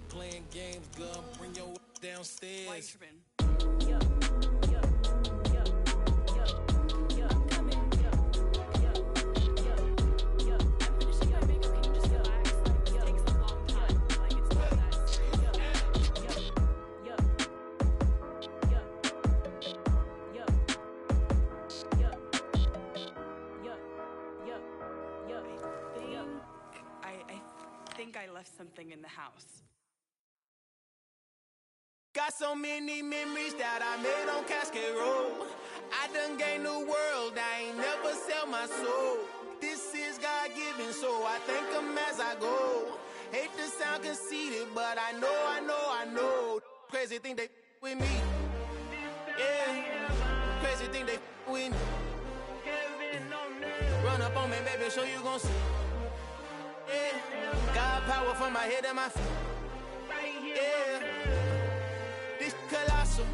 Playing games, gun, bring your downstairs. I left something in the house. Got so many memories that I made on Cascade Road. I done gained the world, I ain't never sell my soul. This is God-given, so I thank him as I go. Hate to sound conceited, but I know. Crazy thing they with me. Yeah, crazy thing they with me. Run up on me, baby, show you gon' see. Yeah, God power from my head and my feet. Yeah, this colossal.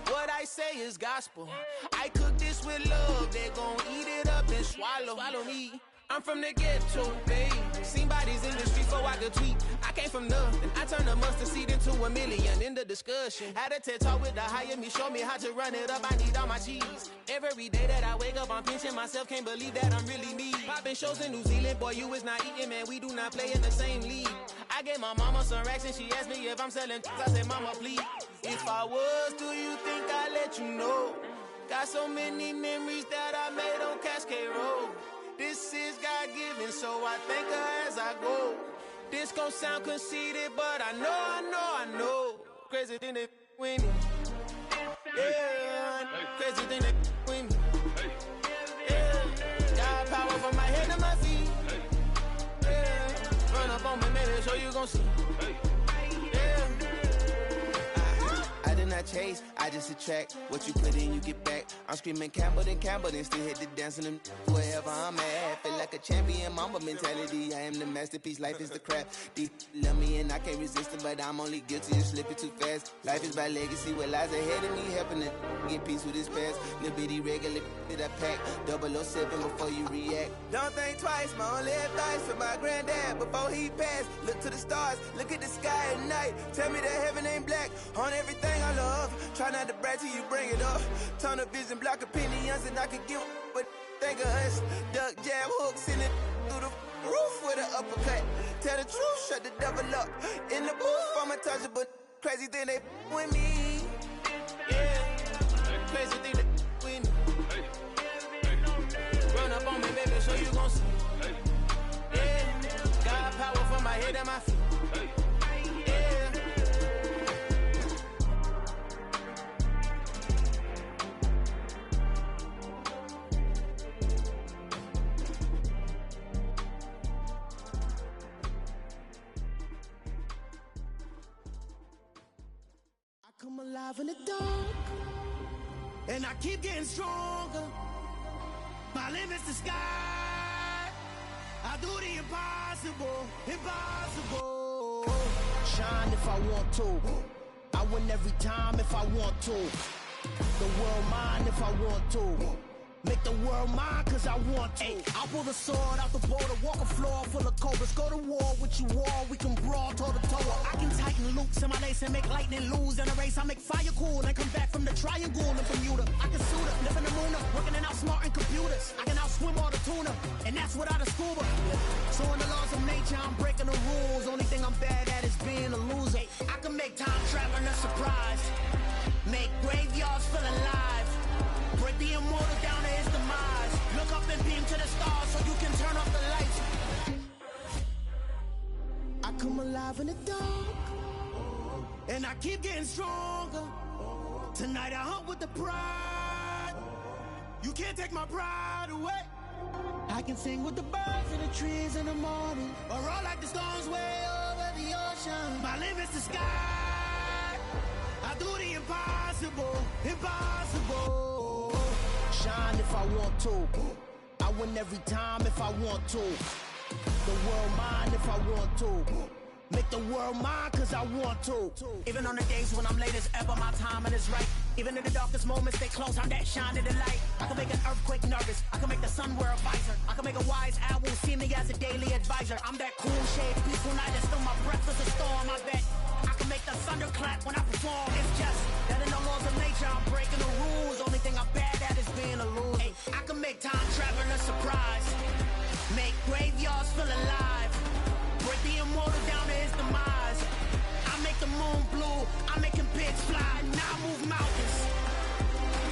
What I say is gospel. I cook this with love. They gon' eat it up and swallow me. I'm from the ghetto, babe. Seen bodies in the street so I could tweet. I came from nothing. I turned a mustard seed into $1 million in the discussion. Had a TED talk with the higher me, show me how to run it up. I need all my cheese. Every day that I wake up, I'm pinching myself. Can't believe that I'm really me. Popping shows in New Zealand, boy, you is not eating, man. We do not play in the same league. I gave my mama some racks and she asked me if I'm selling. I said, mama, please. If I was, do you think I'd let you know? Got so many memories that I made on Cascade Road. This is God-given, so I thank her as I go. This gon' sound conceited, but I know. Crazy thing they with me. Yeah, crazy thing they with me. Yeah, got power from my head to my feet. Yeah, run up on me, maybe so you gon' see. Yeah. I did not chase, I just attract. What you put in, you get back. I'm screaming Campbell, then still hit the dance and them wherever I'm at. Feel like like a champion, mamba mentality. I am the masterpiece, life is the crap. Deep love me and I can't resist it, but I'm only guilty of slipping too fast. Life is by legacy, what lies ahead of me, helping to get peace with this past. Little bitty regular that I pack, 007 before you react. Don't think twice, my only advice for my granddad before he passed. Look to the stars, look at the sky at night. Tell me that heaven ain't black on everything I love. Try not to brag till you bring it up. Tunnel vision, block opinions, and I could give but think of us. Duck, jab, hooks in it through the roof with an uppercut. Tell the truth, shut the devil up. In the booth, I'm untouchable. Crazy thing they with me. Yeah, crazy thing they with me. Run up on me, baby, so you gon' see. Yeah, got power from my head and my feet. Come alive in the dark, and I keep getting stronger. My limit's the sky. I do the impossible, impossible. Shine if I want to. I win every time if I want to. The world mine if I want to. Make the world mine cause I want to. I'll pull the sword out the border, walk a floor full of cobras. Go to war with you all, we can brawl toe to toe. I can tighten loops in my lace and make lightning lose in a race. I make fire cool and come back from the triangle in Bermuda. I can suit up, live in the moon up, working and outsmarting computers. I can outswim all the tuna, and that's without a scuba. So in the laws of nature, I'm breaking the rules. Only thing I'm bad at is being a loser. I can make time traveling a surprise, make graveyards feel alive. Break the immortal down to his demise. Look up and beam to the stars so you can turn off the lights. I come alive in the dark, and I keep getting stronger. Tonight I hunt with the pride. You can't take my pride away. I can sing with the birds and the trees in the morning, or roll like the storms way over the ocean. My limit's the sky. I do the impossible, impossible. Shine if I want to. I win every time if I want to. The world mine if I want to. Make the world mine cause I want to. Even on the days when I'm late as ever, my timing is right. Even in the darkest moments, stay close, I'm that shine to the light. I can make an earthquake nervous, I can make the sun wear a visor. I can make a wise owl see me as a daily advisor. I'm that cool shade, peaceful night, and still my breath is a storm, I bet. I can make the thunder clap when I perform. It's just that in the laws of nature, I'm breaking the rules. Only thing I'm bad at is being a loser. Hey, I can make time traveling a surprise, make graveyards feel alive. Break the immortal down to his demise. I make the moon blue, I'm making pigs fly. Now I move mountains.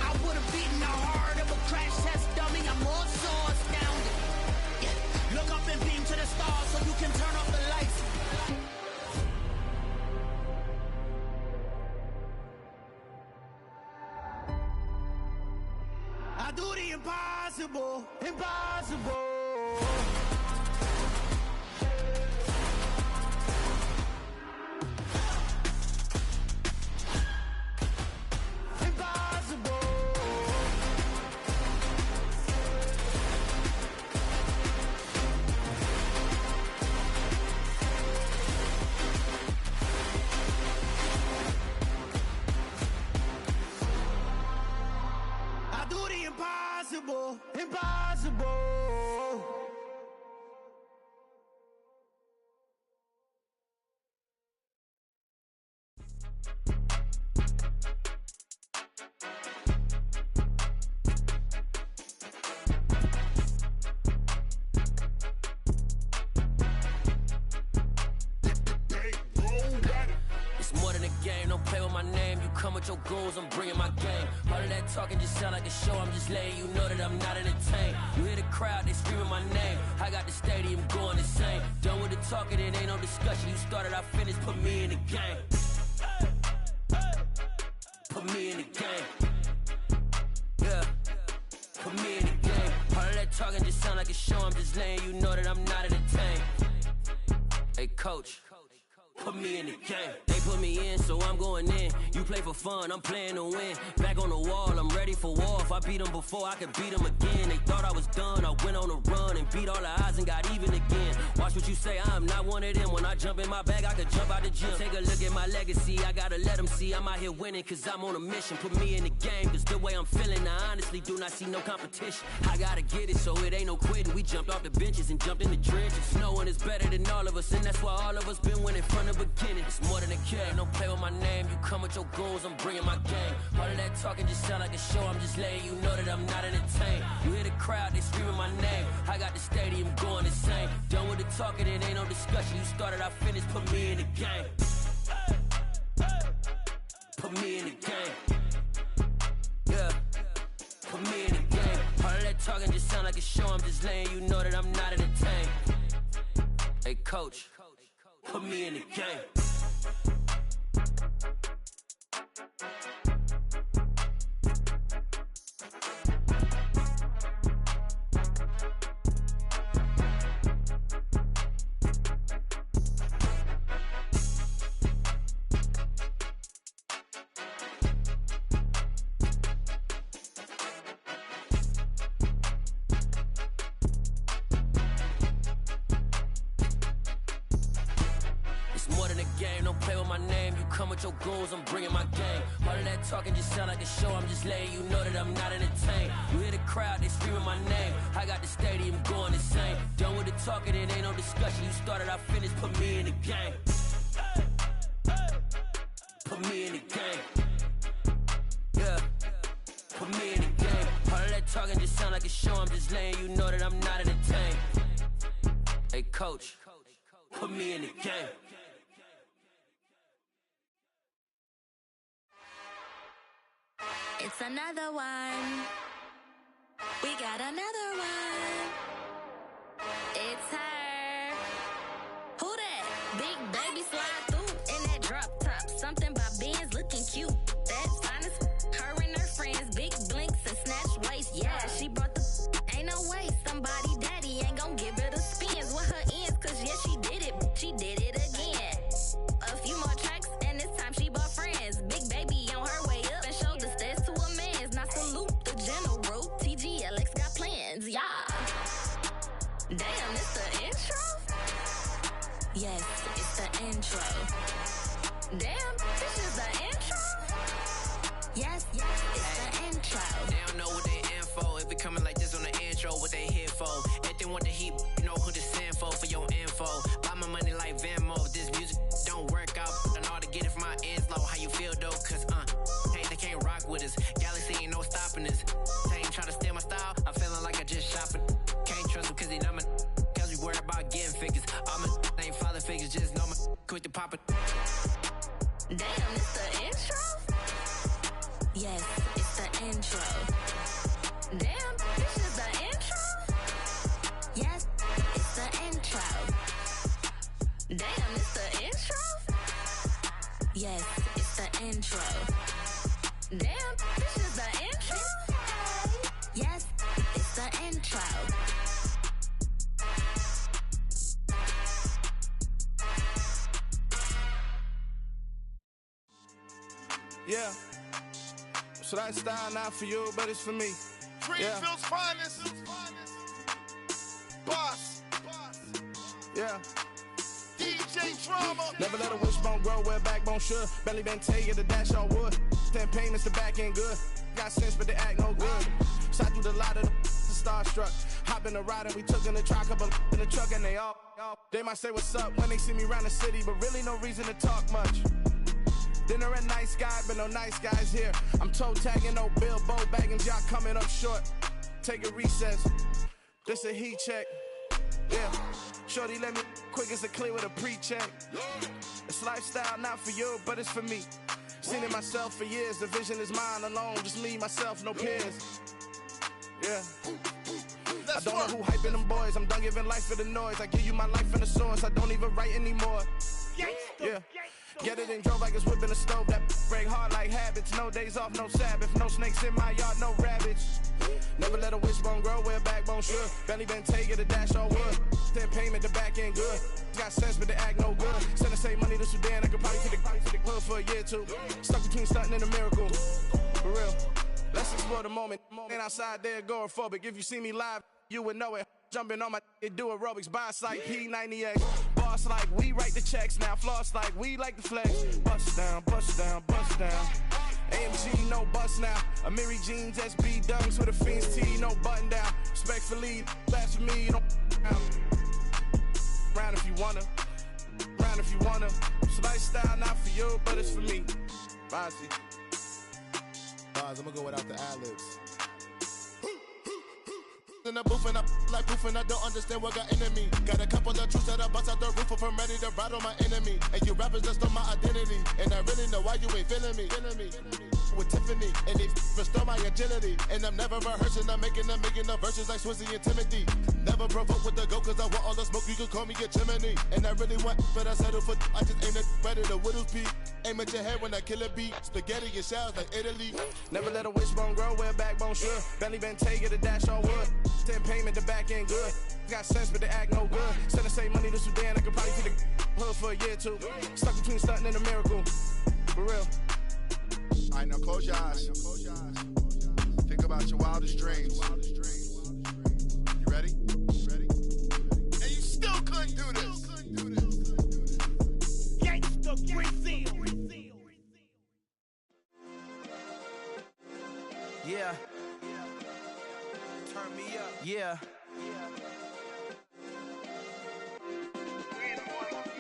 I would've beaten the heart of a crash test dummy. I'm more so astounded. Yeah. Look up and beam to the stars so you can turn off the lights. I do the impossible, impossible. Impossible, impossible. It's more than a game, don't play with my name. You come with your goons, I'm bringing my game. All of that talking just sound like a show, I'm just letting you know that I'm not entertained. You hear the crowd, they screaming my name. I got the stadium going insane. Done with the talking, it ain't no discussion. You started, I finished, put me in the game. Put me in the game. Yeah, put me in the game. All of that talking just sound like a show, I'm just letting you know that I'm not entertained. Hey coach, put me in the game. They put me in, so I'm going in. You play for fun, I'm playing to win. Back on the wall, I'm ready for war. If I beat them before, I could beat them again. They thought I was done, I went on a run and beat all the odds and got even again. Watch what you say, I'm not one of them. When I jump in my bag, I could jump out the gym. Take a look at my legacy, I gotta let them see I'm out here winning, cause I'm on a mission. Put me in the game, cause the way I'm feeling, I honestly do not see no competition. I gotta get it, so it ain't no quitting. We jumped off the benches and jumped in the trenches. No one is better than all of us, and that's why all of us been winning from the beginning. It's more than a game, don't play with my name. You come with your goons, I'm bringing my game. All of that talking just sound like a show, I'm just letting you know that I'm not entertained. You hear the crowd, they screaming my name. I got the stadium going insane. Done with the talking, it ain't no discussion. You started, I finished, put me in the game. Put me in the game. Yeah, put me in the game. All of that talking just sound like a show, I'm just letting you know that I'm not entertained. Hey coach, put me in the game. Your goals, I'm bringing my game. All of that talking just sound like a show, I'm just letting you know that I'm not entertained. You hear the crowd, they screaming my name. I got the stadium going insane. Done with the talking, it ain't no discussion. You started, I finished, put me in the game. Put me in the game. Yeah, put me in the game. All of that talking just sound like a show, I'm just letting you know that I'm not entertained. Hey coach, put me in the game. It's another one. We got another one. It's her. Who that? Big baby slide through in that drop top. Something by Benz looking cute. That's honest. Her and her friends, big blinks and snatch waist. Yeah, she brought the. Ain't no way somebody daddy ain't gon' give her the spins with her ends. Cause yeah, she did it. She did it again. A few more tracks and this time she bought friends. Big baby on her way up and showed the stairs to a man's. Now salute the general. TGLX got plans, yeah. Damn, it's the intro? Yes, it's the intro. Damn, this is the intro? Yes, it's the intro. They don't know what they in for. If it coming like this on the intro, what they here for? If they want the heat, you know who to send for your info. Buy my money like Venmo. If this music don't work out, I know how to get it from my ends low. How you feel though? Cause hey, they can't rock with us. Galaxy ain't no stopping us. They ain't trying to steal my style. I'm feeling like I just shopping. Can't trust them cause they not my cause we worried about getting figures. All my ain't father figures, just know my quick to pop it. Damn, it's the intro? Yes, it's the intro. Damn, this is the intro? Yes, it's the intro. Damn, it's the intro? Yes, it's the intro. Damn, this is the intro? Yes, it's the intro. Yeah. So that style not for you, but it's for me. Greenfield's finest. Boss. Yeah. DJ Drama. Never let a wishbone grow where a backbone should. Belly been tell you the dash on wood. 10 payments, the back end good. Got sense, but they act no good. Shot through the lot of the starstruck. Hop in the ride and we took in the truck, couple in the truck and they all. They might say what's up when they see me around the city, but really no reason to talk much. Dinner at nice guy, but no nice guys here. I'm toe tagging, no Bilbo bagging, y'all coming up short. Take a recess. This a heat check. Yeah. Shorty let me quick as a clear with a pre-check. It's lifestyle not for you, but it's for me. Seen it myself for years. The vision is mine alone. Just me, myself, no peers. Yeah. I don't know who hyping them boys. I'm done giving life for the noise. I give you my life in the source. I don't even write anymore. Yeah. Get it and drove like it's whipping the stove. That break hard like habits. No days off, no Sabbath. No snakes in my yard, no rabbits. Never let a wishbone grow where a backbone should. Belly been take it, a dash all wood. Then payment, the back end good. Got sense, but they act no good. Send the same money to Sudan, I could probably to the hood for a year or two. Stuck between stunting and a miracle. For real. Let's explore the moment. Ain't outside there agoraphobic. If you see me live, you would know it. Jumping on my do aerobics, buy like P90X. Boss like we write the checks now. Floss like we like the flex. Bust down, bust down, bust down. AMG, no bust now. Amiri jeans, SB dunks with a Fiends T, no button down. Respectfully, blasphemy, you don't round if you wanna. Round if you wanna. It's lifestyle, not for you, but it's for me. Bossy. Bars, I'm gonna go without the ad-libs. In the booth and I like proof and I don't understand what got into me. Got a couple of truths that I bust out the roof if I'm ready to ride on my enemy. And you rappers just stole my identity. And I really know why you ain't feeling me. With Tiffany, and they restore my agility. And I'm never rehearsing, I'm making a million of verses like Swizzy and Timothy. Never provoke with the go, cause I want all the smoke, you can call me a chimney. And I really want, but I settle for, I just aim at better the widow's peak. Aim at your head when I kill a beat. Spaghetti and shells like Italy. Never let a wishbone grow where a backbone should. Belly been take it, a dash all wood. Then payment, the back end good. Got sense, but they act no good. Send the same money to Sudan, I could probably to the hood for a year or two. Stuck between stunting and a miracle. For real. All right, now close your eyes. Think about your wildest dreams. You ready? And you still couldn't do this. Gangsta Brazil. Yeah. Turn me up. Yeah.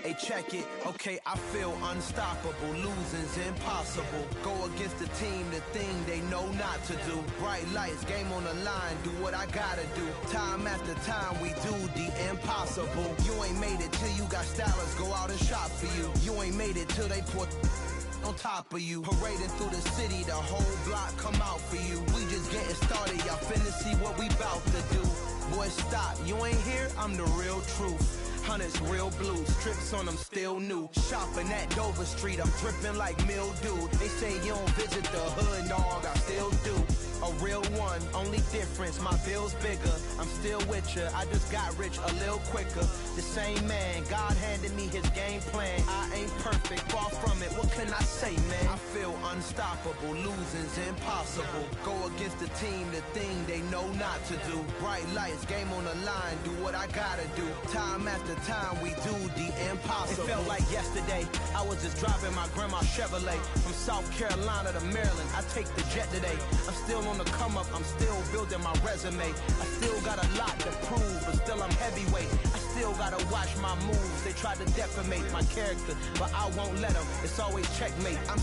Hey, check it. Okay, I feel unstoppable. Losing's impossible. Go against the team, the thing they know not to do. Bright lights, game on the line, do what I gotta do. Time after time, we do the impossible. You ain't made it till you got stylists go out and shop for you. You ain't made it till they put on top of you. Parading through the city, the whole block come out for you. We just getting started, y'all finna see what we bout to do. Boy, stop, you ain't here, I'm the real truth. Hunters, real blue, strips on them still new. Shopping at Dover Street, I'm dripping like mildew. They say you don't visit the hood, dog, I still do. A real one, only difference, my bill's bigger. I'm still with ya, I just got rich a little quicker. The same man, God handed me his game plan. I ain't perfect, far from it, what can I say, man? I feel unstoppable, losing's impossible. Go against the team, the thing they know not to do. Bright lights, game on the line, do what I gotta do. Time after time, we do the impossible. It felt like yesterday, I was just driving my grandma's Chevrolet. From South Carolina to Maryland, I take the jet today. I'm still on the come up, I'm still building my resume. I still got a lot to prove, but still I'm heavyweight. I still gotta watch my moves. They try to defamate my character, but I won't let them. It's always checkmate. I'm